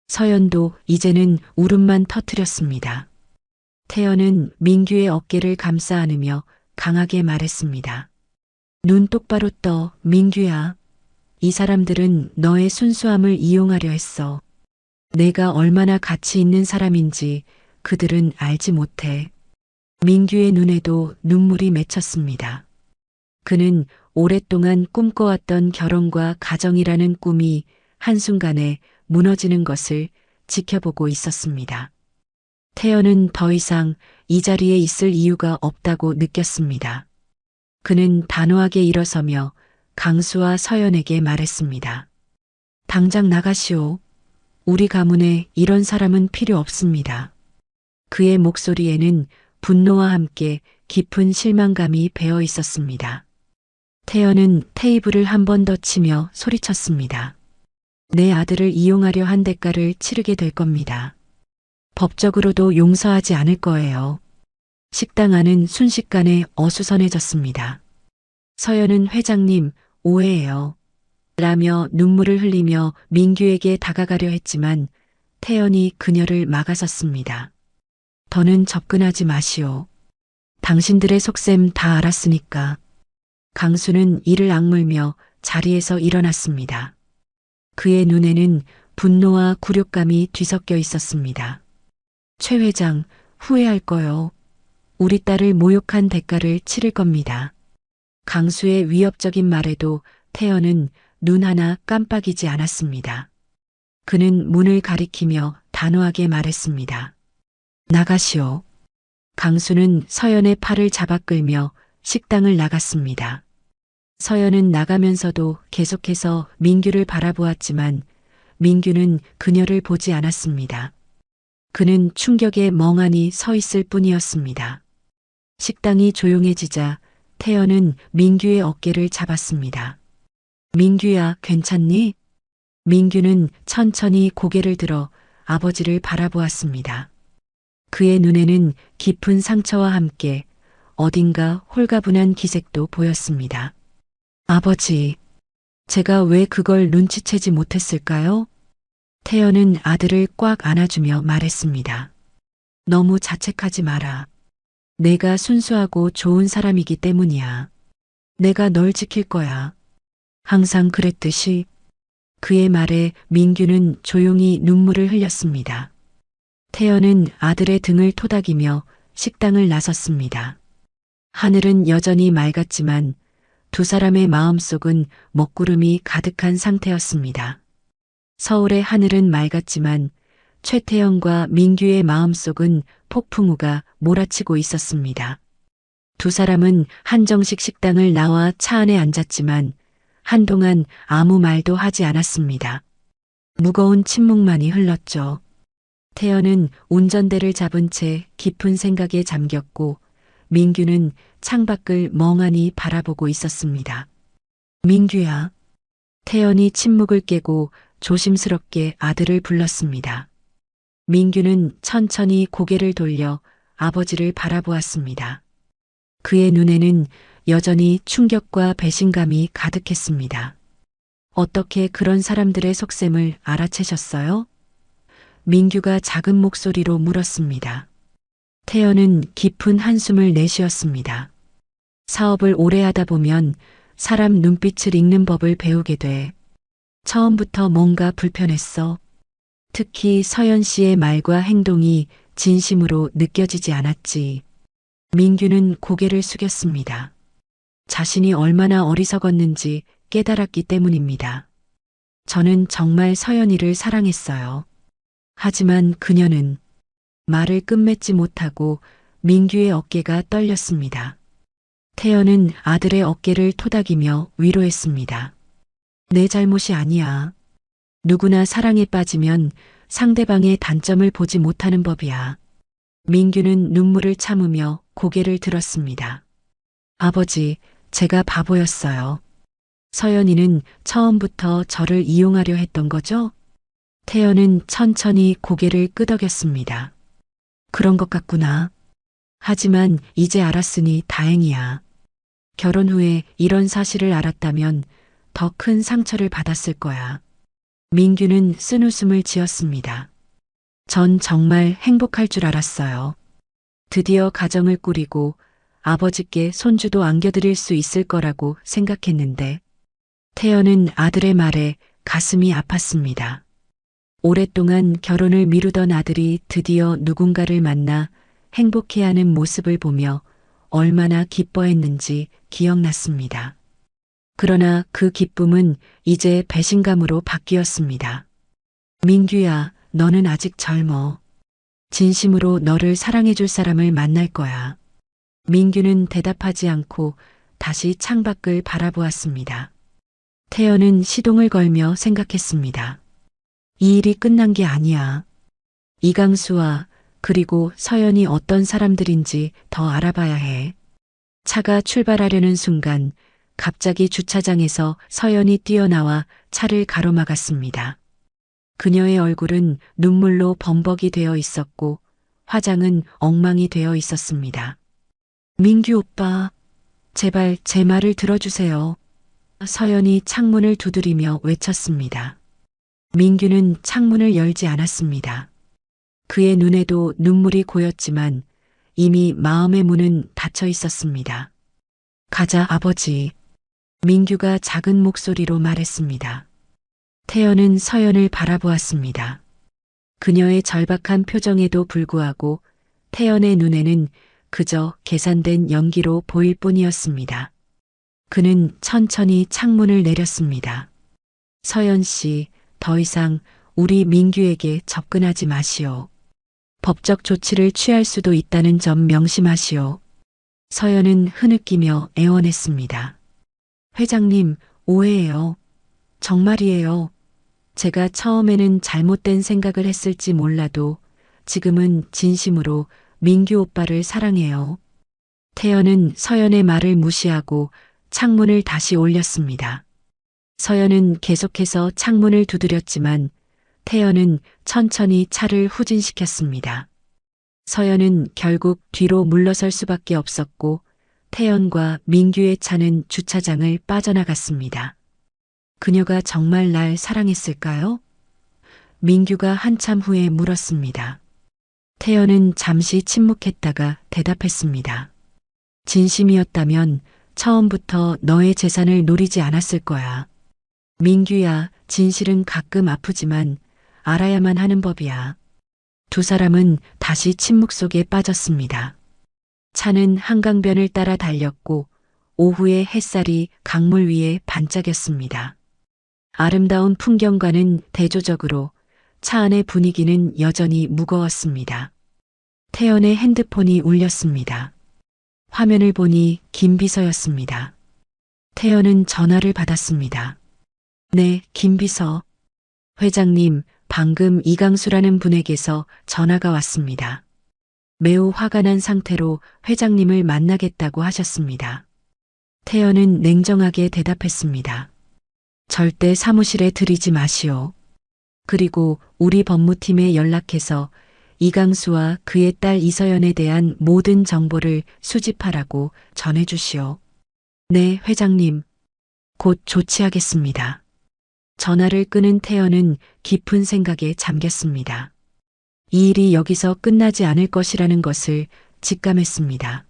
서연도 이제는 울음만 터뜨렸습니다. 태연은 민규의 어깨를 감싸 안으며 강하게 말했습니다. 눈 똑바로 떠, 민규야. 이 사람들은 너의 순수함을 이용하려 했어. 내가 얼마나 가치 있는 사람인지 그들은 알지 못해. 민규의 눈에도 눈물이 맺혔습니다. 그는 오랫동안 꿈꿔왔던 결혼과 가정이라는 꿈이 한순간에 무너지는 것을 지켜보고 있었습니다. 태연은 더 이상 이 자리에 있을 이유가 없다고 느꼈습니다. 그는 단호하게 일어서며 강수와 서연에게 말했습니다. 당장 나가시오. 우리 가문에 이런 사람은 필요 없습니다. 그의 목소리에는 분노와 함께 깊은 실망감이 배어 있었습니다. 태연은 테이블을 한 번 더 치며 소리쳤습니다. 내 아들을 이용하려 한 대가를 치르게 될 겁니다. 법적으로도 용서하지 않을 거예요. 식당 안은 순식간에 어수선해졌습니다. 서연은 회장님, 오해예요. 라며 눈물을 흘리며 민규에게 다가가려 했지만 태연이 그녀를 막아섰습니다. 더는 접근하지 마시오. 당신들의 속셈 다 알았으니까. 강수는 이를 악물며 자리에서 일어났습니다. 그의 눈에는 분노와 굴욕감이 뒤섞여 있었습니다. 최 회장, 후회할 거요. 우리 딸을 모욕한 대가를 치를 겁니다. 강수의 위협적인 말에도 태연은 눈 하나 깜빡이지 않았습니다. 그는 문을 가리키며 단호하게 말했습니다. 나가시오. 강수는 서연의 팔을 잡아 끌며 식당을 나갔습니다. 서연은 나가면서도 계속해서 민규를 바라보았지만 민규는 그녀를 보지 않았습니다. 그는 충격에 멍하니 서 있을 뿐이었습니다. 식당이 조용해지자 태연은 민규의 어깨를 잡았습니다. 민규야, 괜찮니? 민규는 천천히 고개를 들어 아버지를 바라보았습니다. 그의 눈에는 깊은 상처와 함께 어딘가 홀가분한 기색도 보였습니다. 아버지, 제가 왜 그걸 눈치채지 못했을까요? 태연은 아들을 꽉 안아주며 말했습니다. 너무 자책하지 마라. 내가 순수하고 좋은 사람이기 때문이야. 내가 널 지킬 거야. 항상 그랬듯이. 그의 말에 민규는 조용히 눈물을 흘렸습니다. 태연은 아들의 등을 토닥이며 식당을 나섰습니다. 하늘은 여전히 맑았지만 두 사람의 마음속은 먹구름이 가득한 상태였습니다. 서울의 하늘은 맑았지만 최태영과 민규의 마음속은 폭풍우가 몰아치고 있었습니다. 두 사람은 한정식 식당을 나와 차 안에 앉았지만 한동안 아무 말도 하지 않았습니다. 무거운 침묵만이 흘렀죠. 태연은 운전대를 잡은 채 깊은 생각에 잠겼고 민규는 창밖을 멍하니 바라보고 있었습니다. 민규야. 태연이 침묵을 깨고 조심스럽게 아들을 불렀습니다. 민규는 천천히 고개를 돌려 아버지를 바라보았습니다. 그의 눈에는 여전히 충격과 배신감이 가득했습니다. 어떻게 그런 사람들의 속셈을 알아채셨어요? 민규가 작은 목소리로 물었습니다. 태연은 깊은 한숨을 내쉬었습니다. 사업을 오래 하다 보면 사람 눈빛을 읽는 법을 배우게 돼. 처음부터 뭔가 불편했어. 특히 서연 씨의 말과 행동이 진심으로 느껴지지 않았지. 민규는 고개를 숙였습니다. 자신이 얼마나 어리석었는지 깨달았기 때문입니다. 저는 정말 서연이를 사랑했어요. 하지만 그녀는 말을 끝맺지 못하고 민규의 어깨가 떨렸습니다. 태연은 아들의 어깨를 토닥이며 위로했습니다. 내 잘못이 아니야. 누구나 사랑에 빠지면 상대방의 단점을 보지 못하는 법이야. 민규는 눈물을 참으며 고개를 들었습니다. 아버지, 제가 바보였어요. 서연이는 처음부터 저를 이용하려 했던 거죠? 태연은 천천히 고개를 끄덕였습니다. 그런 것 같구나. 하지만 이제 알았으니 다행이야. 결혼 후에 이런 사실을 알았다면 더 큰 상처를 받았을 거야. 민규는 쓴웃음을 지었습니다. 전 정말 행복할 줄 알았어요. 드디어 가정을 꾸리고 아버지께 손주도 안겨드릴 수 있을 거라고 생각했는데 태연은 아들의 말에 가슴이 아팠습니다. 오랫동안 결혼을 미루던 아들이 드디어 누군가를 만나 행복해하는 모습을 보며 얼마나 기뻐했는지 기억났습니다. 그러나 그 기쁨은 이제 배신감으로 바뀌었습니다. 민규야, 너는 아직 젊어. 진심으로 너를 사랑해줄 사람을 만날 거야. 민규는 대답하지 않고 다시 창밖을 바라보았습니다. 태연은 시동을 걸며 생각했습니다. 이 일이 끝난 게 아니야. 이강수와 그리고 서연이 어떤 사람들인지 더 알아봐야 해. 차가 출발하려는 순간 갑자기 주차장에서 서연이 뛰어나와 차를 가로막았습니다. 그녀의 얼굴은 눈물로 범벅이 되어 있었고 화장은 엉망이 되어 있었습니다. 민규 오빠, 제발 제 말을 들어주세요. 서연이 창문을 두드리며 외쳤습니다. 민규는 창문을 열지 않았습니다. 그의 눈에도 눈물이 고였지만 이미 마음의 문은 닫혀 있었습니다. 가자, 아버지. 민규가 작은 목소리로 말했습니다. 태연은 서연을 바라보았습니다. 그녀의 절박한 표정에도 불구하고 태연의 눈에는 그저 계산된 연기로 보일 뿐이었습니다. 그는 천천히 창문을 내렸습니다. 서연 씨, 더 이상 우리 민규에게 접근하지 마시오. 법적 조치를 취할 수도 있다는 점 명심하시오. 서연은 흐느끼며 애원했습니다. 회장님, 오해예요. 정말이에요. 제가 처음에는 잘못된 생각을 했을지 몰라도 지금은 진심으로 민규 오빠를 사랑해요. 태연은 서연의 말을 무시하고 창문을 다시 올렸습니다. 서연은 계속해서 창문을 두드렸지만 태연은 천천히 차를 후진시켰습니다. 서연은 결국 뒤로 물러설 수밖에 없었고 태연과 민규의 차는 주차장을 빠져나갔습니다. 그녀가 정말 날 사랑했을까요? 민규가 한참 후에 물었습니다. 태연은 잠시 침묵했다가 대답했습니다. 진심이었다면 처음부터 너의 재산을 노리지 않았을 거야. 민규야, 진실은 가끔 아프지만 알아야만 하는 법이야. 두 사람은 다시 침묵 속에 빠졌습니다. 차는 한강변을 따라 달렸고 오후의 햇살이 강물 위에 반짝였습니다. 아름다운 풍경과는 대조적으로 차 안의 분위기는 여전히 무거웠습니다. 태연의 핸드폰이 울렸습니다. 화면을 보니 김비서였습니다. 태연은 전화를 받았습니다. 네, 김비서. 회장님, 방금 이강수라는 분에게서 전화가 왔습니다. 매우 화가 난 상태로 회장님을 만나겠다고 하셨습니다. 태연은 냉정하게 대답했습니다. 절대 사무실에 들이지 마시오. 그리고 우리 법무팀에 연락해서 이강수와 그의 딸 이서연에 대한 모든 정보를 수집하라고 전해주시오. 네, 회장님. 곧 조치하겠습니다. 전화를 끊은 태연은 깊은 생각에 잠겼습니다. 이 일이 여기서 끝나지 않을 것이라는 것을 직감했습니다.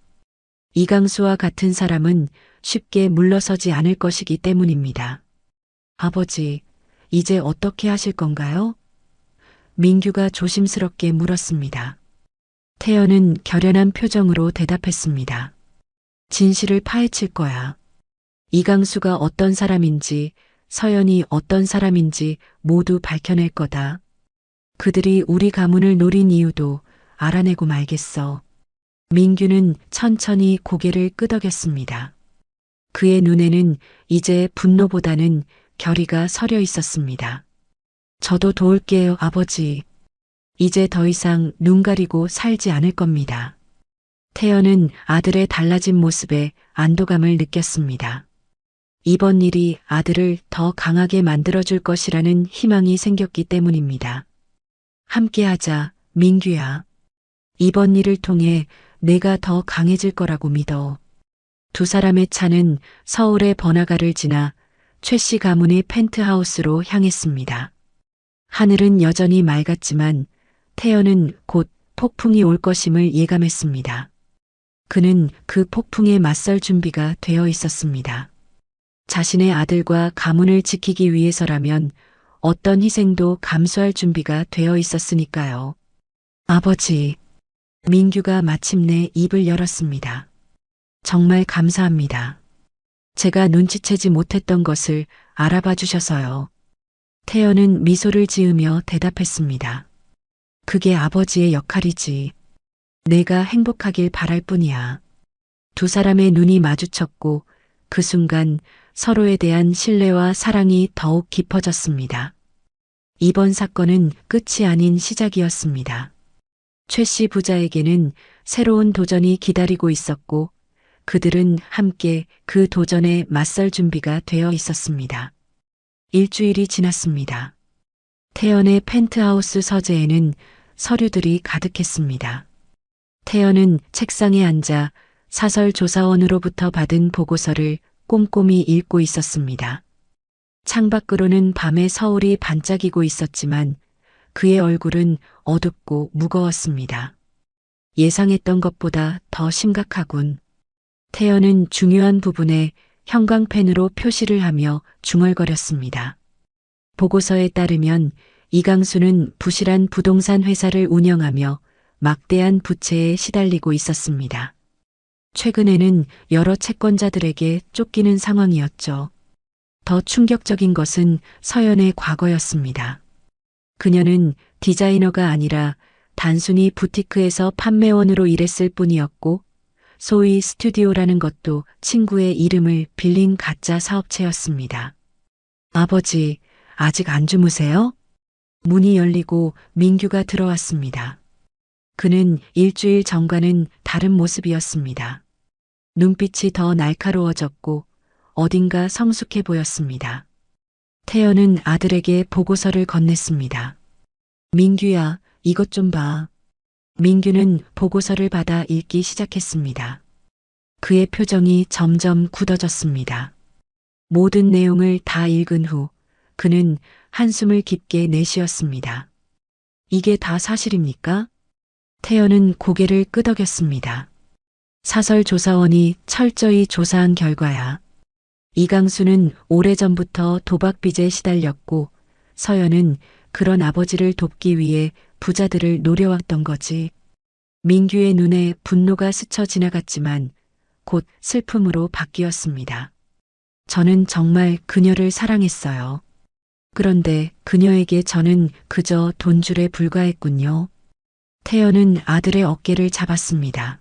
이강수와 같은 사람은 쉽게 물러서지 않을 것이기 때문입니다. 아버지, 이제 어떻게 하실 건가요? 민규가 조심스럽게 물었습니다. 태연은 결연한 표정으로 대답했습니다. 진실을 파헤칠 거야. 이강수가 어떤 사람인지, 서연이 어떤 사람인지 모두 밝혀낼 거다. 그들이 우리 가문을 노린 이유도 알아내고 말겠어. 민규는 천천히 고개를 끄덕였습니다. 그의 눈에는 이제 분노보다는 결의가 서려 있었습니다. 저도 도울게요, 아버지. 이제 더 이상 눈 가리고 살지 않을 겁니다. 태연은 아들의 달라진 모습에 안도감을 느꼈습니다. 이번 일이 아들을 더 강하게 만들어줄 것이라는 희망이 생겼기 때문입니다. 함께하자, 민규야. 이번 일을 통해 내가 더 강해질 거라고 믿어. 두 사람의 차는 서울의 번화가를 지나 최 씨 가문의 펜트하우스로 향했습니다. 하늘은 여전히 맑았지만 태연은 곧 폭풍이 올 것임을 예감했습니다. 그는 그 폭풍에 맞설 준비가 되어 있었습니다. 자신의 아들과 가문을 지키기 위해서라면 어떤 희생도 감수할 준비가 되어 있었으니까요. 아버지, 민규가 마침내 입을 열었습니다. 정말 감사합니다. 제가 눈치채지 못했던 것을 알아봐 주셔서요. 태연은 미소를 지으며 대답했습니다. 그게 아버지의 역할이지. 내가 행복하길 바랄 뿐이야. 두 사람의 눈이 마주쳤고 그 순간 서로에 대한 신뢰와 사랑이 더욱 깊어졌습니다. 이번 사건은 끝이 아닌 시작이었습니다. 최 씨 부자에게는 새로운 도전이 기다리고 있었고 그들은 함께 그 도전에 맞설 준비가 되어 있었습니다. 일주일이 지났습니다. 태연의 펜트하우스 서재에는 서류들이 가득했습니다. 태연은 책상에 앉아 사설조사원으로부터 받은 보고서를 꼼꼼히 읽고 있었습니다. 창밖으로는 밤의 서울이 반짝이고 있었지만 그의 얼굴은 어둡고 무거웠습니다. 예상했던 것보다 더 심각하군. 태연은 중요한 부분에 형광펜으로 표시를 하며 중얼거렸습니다. 보고서에 따르면 이강수는 부실한 부동산 회사를 운영하며 막대한 부채에 시달리고 있었습니다. 최근에는 여러 채권자들에게 쫓기는 상황이었죠. 더 충격적인 것은 서연의 과거였습니다. 그녀는 디자이너가 아니라 단순히 부티크에서 판매원으로 일했을 뿐이었고 소위 스튜디오라는 것도 친구의 이름을 빌린 가짜 사업체였습니다. 아버지, 아직 안 주무세요? 문이 열리고 민규가 들어왔습니다. 그는 일주일 전과는 다른 모습이었습니다. 눈빛이 더 날카로워졌고 어딘가 성숙해 보였습니다. 태연은 아들에게 보고서를 건넸습니다. 민규야, 이것 좀 봐. 민규는 보고서를 받아 읽기 시작했습니다. 그의 표정이 점점 굳어졌습니다. 모든 내용을 다 읽은 후 그는 한숨을 깊게 내쉬었습니다. 이게 다 사실입니까? 태연은 고개를 끄덕였습니다. 사설조사원이 철저히 조사한 결과야. 이강수는 오래전부터 도박빚에 시달렸고 서연은 그런 아버지를 돕기 위해 부자들을 노려왔던 거지. 민규의 눈에 분노가 스쳐 지나갔지만 곧 슬픔으로 바뀌었습니다. 저는 정말 그녀를 사랑했어요. 그런데 그녀에게 저는 그저 돈줄에 불과했군요. 태연은 아들의 어깨를 잡았습니다.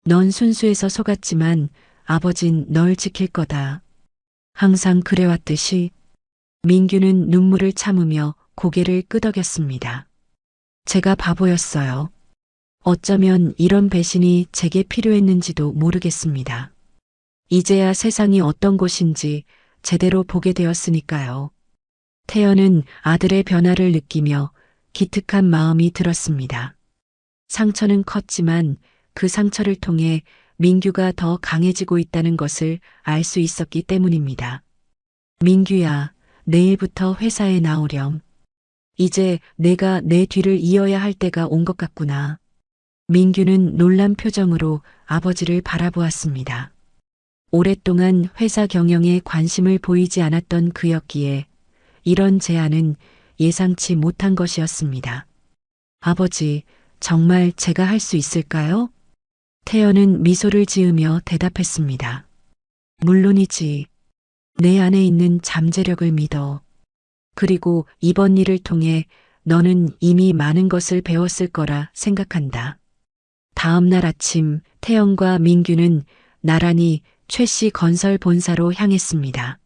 넌 순수해서 속았지만 아버진 널 지킬 거다. 항상 그래왔듯이. 민규는 눈물을 참으며 고개를 끄덕였습니다. 제가 바보였어요. 어쩌면 이런 배신이 제게 필요했는지도 모르겠습니다. 이제야 세상이 어떤 곳인지 제대로 보게 되었으니까요. 태연은 아들의 변화를 느끼며 기특한 마음이 들었습니다. 상처는 컸지만 그 상처를 통해 민규가 더 강해지고 있다는 것을 알 수 있었기 때문입니다. 민규야, 내일부터 회사에 나오렴. 이제 내가 내 뒤를 이어야 할 때가 온 것 같구나. 민규는 놀란 표정으로 아버지를 바라보았습니다. 오랫동안 회사 경영에 관심을 보이지 않았던 그였기에 이런 제안은 예상치 못한 것이었습니다. 아버지, 정말 제가 할 수 있을까요? 태연은 미소를 지으며 대답했습니다. 물론이지. 내 안에 있는 잠재력을 믿어. 그리고 이번 일을 통해 너는 이미 많은 것을 배웠을 거라 생각한다. 다음 날 아침 태연과 민규는 나란히 최씨 건설 본사로 향했습니다.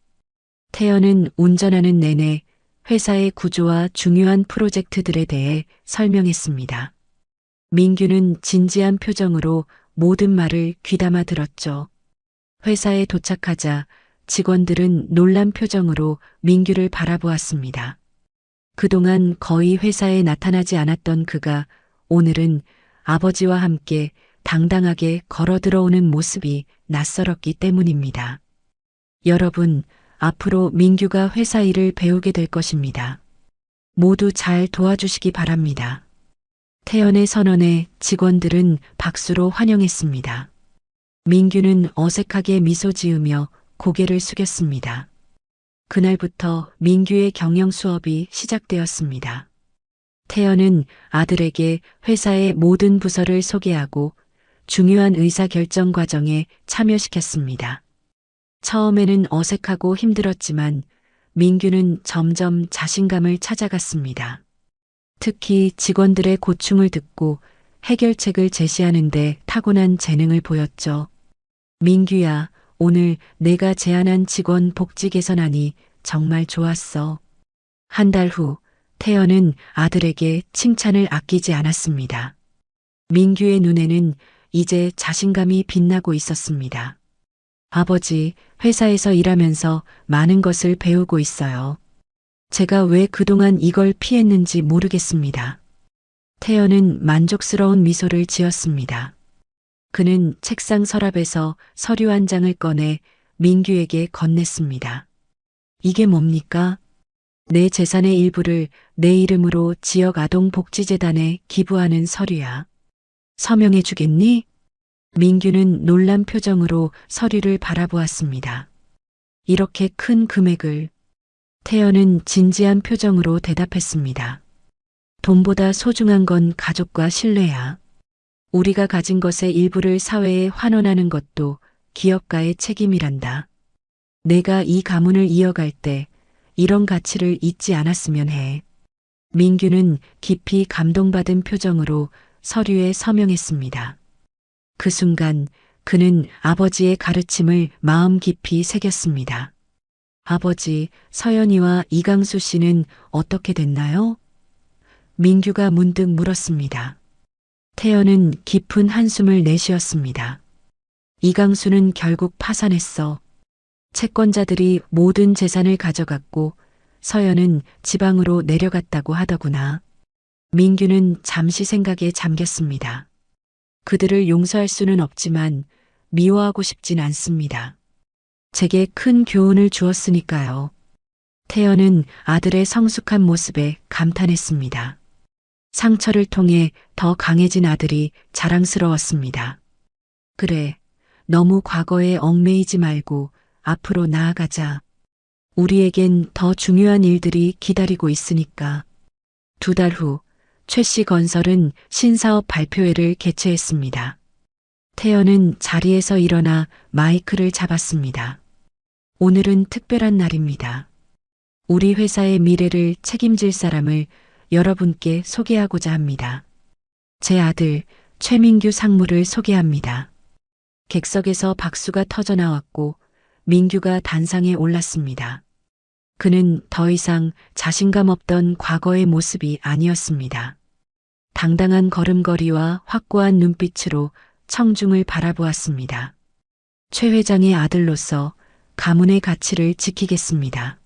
태연은 운전하는 내내 회사의 구조와 중요한 프로젝트들에 대해 설명했습니다. 민규는 진지한 표정으로 모든 말을 귀담아 들었죠. 회사에 도착하자 직원들은 놀란 표정으로 민규를 바라보았습니다. 그동안 거의 회사에 나타나지 않았던 그가 오늘은 아버지와 함께 당당하게 걸어 들어오는 모습이 낯설었기 때문입니다. 여러분, 앞으로 민규가 회사 일을 배우게 될 것입니다. 모두 잘 도와주시기 바랍니다. 태연의 선언에 직원들은 박수로 환영했습니다. 민규는 어색하게 미소 지으며 고개를 숙였습니다. 그날부터 민규의 경영 수업이 시작되었습니다. 태연은 아들에게 회사의 모든 부서를 소개하고 중요한 의사결정 과정에 참여시켰습니다. 처음에는 어색하고 힘들었지만 민규는 점점 자신감을 찾아갔습니다. 특히 직원들의 고충을 듣고 해결책을 제시하는데 타고난 재능을 보였죠. 민규야, 오늘 내가 제안한 직원 복지 개선안이 정말 좋았어. 한 달 후 태연은 아들에게 칭찬을 아끼지 않았습니다. 민규의 눈에는 이제 자신감이 빛나고 있었습니다. 아버지, 회사에서 일하면서 많은 것을 배우고 있어요. 제가 왜 그동안 이걸 피했는지 모르겠습니다. 태연은 만족스러운 미소를 지었습니다. 그는 책상 서랍에서 서류 한 장을 꺼내 민규에게 건넸습니다. 이게 뭡니까? 내 재산의 일부를 내 이름으로 지역 아동복지재단에 기부하는 서류야. 서명해 주겠니? 민규는 놀란 표정으로 서류를 바라보았습니다. 이렇게 큰 금액을. 태연은 진지한 표정으로 대답했습니다. 돈보다 소중한 건 가족과 신뢰야. 우리가 가진 것의 일부를 사회에 환원하는 것도 기업가의 책임이란다. 내가 이 가문을 이어갈 때 이런 가치를 잊지 않았으면 해. 민규는 깊이 감동받은 표정으로 서류에 서명했습니다. 그 순간 그는 아버지의 가르침을 마음 깊이 새겼습니다. 아버지, 서연이와 이강수 씨는 어떻게 됐나요? 민규가 문득 물었습니다. 태연은 깊은 한숨을 내쉬었습니다. 이강수는 결국 파산했어. 채권자들이 모든 재산을 가져갔고 서연은 지방으로 내려갔다고 하더구나. 민규는 잠시 생각에 잠겼습니다. 그들을 용서할 수는 없지만 미워하고 싶진 않습니다. 제게 큰 교훈을 주었으니까요. 태연은 아들의 성숙한 모습에 감탄했습니다. 상처를 통해 더 강해진 아들이 자랑스러웠습니다. 그래, 너무 과거에 얽매이지 말고 앞으로 나아가자. 우리에겐 더 중요한 일들이 기다리고 있으니까. 2달 후, 최 씨 건설은 신사업 발표회를 개최했습니다. 태연은 자리에서 일어나 마이크를 잡았습니다. 오늘은 특별한 날입니다. 우리 회사의 미래를 책임질 사람을 여러분께 소개하고자 합니다. 제 아들 최민규 상무를 소개합니다. 객석에서 박수가 터져 나왔고 민규가 단상에 올랐습니다. 그는 더 이상 자신감 없던 과거의 모습이 아니었습니다. 당당한 걸음걸이와 확고한 눈빛으로 청중을 바라보았습니다. 최 회장의 아들로서 가문의 가치를 지키겠습니다.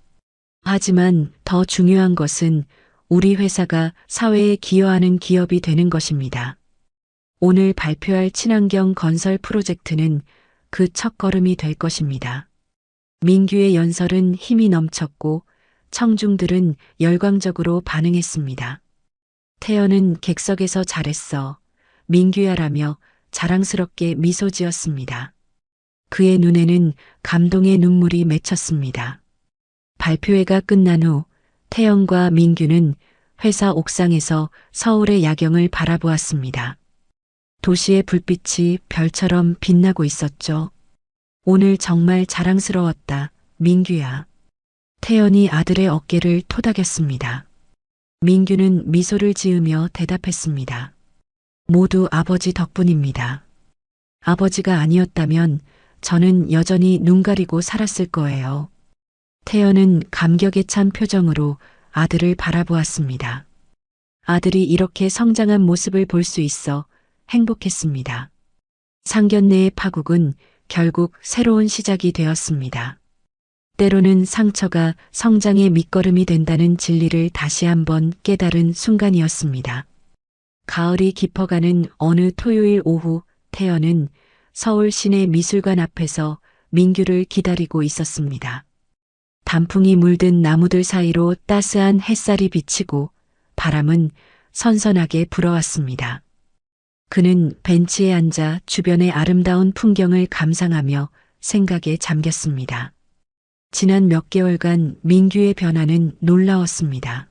하지만 더 중요한 것은 우리 회사가 사회에 기여하는 기업이 되는 것입니다. 오늘 발표할 친환경 건설 프로젝트는 그 첫걸음이 될 것입니다. 민규의 연설은 힘이 넘쳤고 청중들은 열광적으로 반응했습니다. 태연은 객석에서 잘했어. 민규야라며 자랑스럽게 미소 지었습니다. 그의 눈에는 감동의 눈물이 맺혔습니다. 발표회가 끝난 후 태연과 민규는 회사 옥상에서 서울의 야경을 바라보았습니다. 도시의 불빛이 별처럼 빛나고 있었죠. 오늘 정말 자랑스러웠다, 민규야. 태연이 아들의 어깨를 토닥였습니다. 민규는 미소를 지으며 대답했습니다. 모두 아버지 덕분입니다. 아버지가 아니었다면 저는 여전히 눈 가리고 살았을 거예요. 태연은 감격에 찬 표정으로 아들을 바라보았습니다. 아들이 이렇게 성장한 모습을 볼 수 있어 행복했습니다. 상견례의 파국은 결국 새로운 시작이 되었습니다. 때로는 상처가 성장의 밑거름이 된다는 진리를 다시 한번 깨달은 순간이었습니다. 가을이 깊어가는 어느 토요일 오후 태연은 서울 시내 미술관 앞에서 민규를 기다리고 있었습니다. 단풍이 물든 나무들 사이로 따스한 햇살이 비치고 바람은 선선하게 불어왔습니다. 그는 벤치에 앉아 주변의 아름다운 풍경을 감상하며 생각에 잠겼습니다. 지난 몇 개월간 민규의 변화는 놀라웠습니다.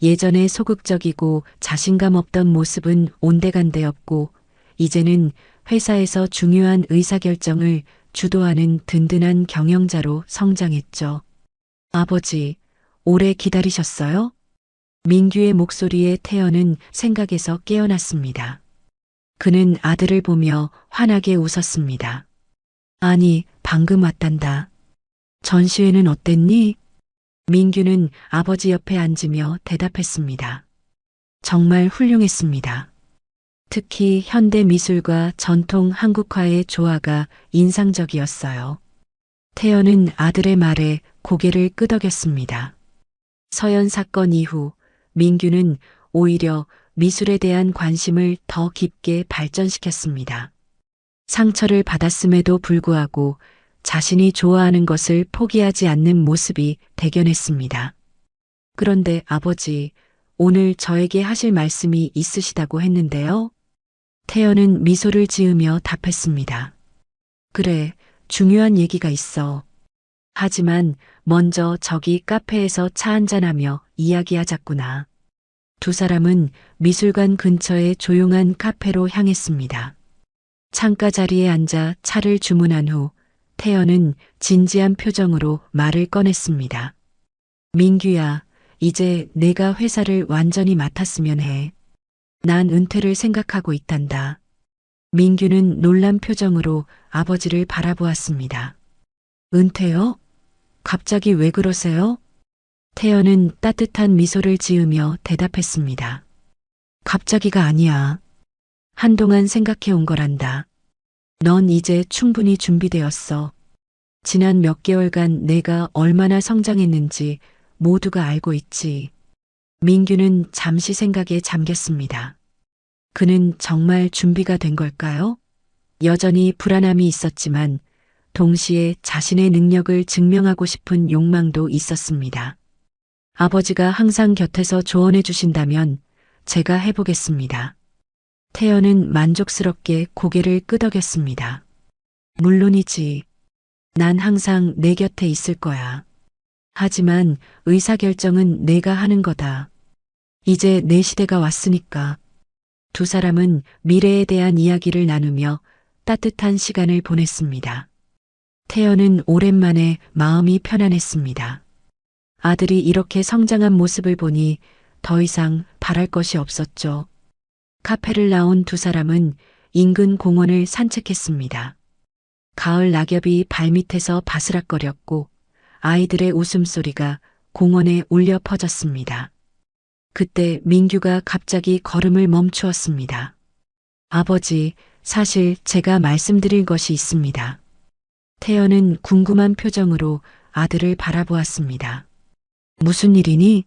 예전에 소극적이고 자신감 없던 모습은 온데간데없고 이제는 회사에서 중요한 의사결정을 주도하는 든든한 경영자로 성장했죠. 아버지, 오래 기다리셨어요? 민규의 목소리에 태연은 생각에서 깨어났습니다. 그는 아들을 보며 환하게 웃었습니다. 아니, 방금 왔단다. 전시회는 어땠니? 민규는 아버지 옆에 앉으며 대답했습니다. 정말 훌륭했습니다. 특히 현대 미술과 전통 한국화의 조화가 인상적이었어요. 태연은 아들의 말에 고개를 끄덕였습니다. 서연 사건 이후 민규는 오히려 미술에 대한 관심을 더 깊게 발전시켰습니다. 상처를 받았음에도 불구하고 자신이 좋아하는 것을 포기하지 않는 모습이 대견했습니다. 그런데 아버지, 오늘 저에게 하실 말씀이 있으시다고 했는데요. 태연은 미소를 지으며 답했습니다. 그래, 중요한 얘기가 있어. 하지만 먼저 저기 카페에서 차 한잔하며 이야기하자꾸나. 두 사람은 미술관 근처의 조용한 카페로 향했습니다. 창가 자리에 앉아 차를 주문한 후 태연은 진지한 표정으로 말을 꺼냈습니다. 민규야, 이제 내가 회사를 완전히 맡았으면 해. 난 은퇴를 생각하고 있단다. 민규는 놀란 표정으로 아버지를 바라보았습니다. 은퇴요? 갑자기 왜 그러세요? 태연은 따뜻한 미소를 지으며 대답했습니다. 갑자기가 아니야. 한동안 생각해 온 거란다. 넌 이제 충분히 준비되었어. 지난 몇 개월간 내가 얼마나 성장했는지 모두가 알고 있지. 민규는 잠시 생각에 잠겼습니다. 그는 정말 준비가 된 걸까요? 여전히 불안함이 있었지만 동시에 자신의 능력을 증명하고 싶은 욕망도 있었습니다. 아버지가 항상 곁에서 조언해 주신다면 제가 해보겠습니다. 태연은 만족스럽게 고개를 끄덕였습니다. 물론이지. 난 항상 내 곁에 있을 거야. 하지만 의사결정은 내가 하는 거다. 이제 내 시대가 왔으니까. 두 사람은 미래에 대한 이야기를 나누며 따뜻한 시간을 보냈습니다. 태연은 오랜만에 마음이 편안했습니다. 아들이 이렇게 성장한 모습을 보니 더 이상 바랄 것이 없었죠. 카페를 나온 두 사람은 인근 공원을 산책했습니다. 가을 낙엽이 발밑에서 바스락거렸고 아이들의 웃음소리가 공원에 울려 퍼졌습니다. 그때 민규가 갑자기 걸음을 멈추었습니다. 아버지, 사실 제가 말씀드릴 것이 있습니다. 태연은 궁금한 표정으로 아들을 바라보았습니다. 무슨 일이니?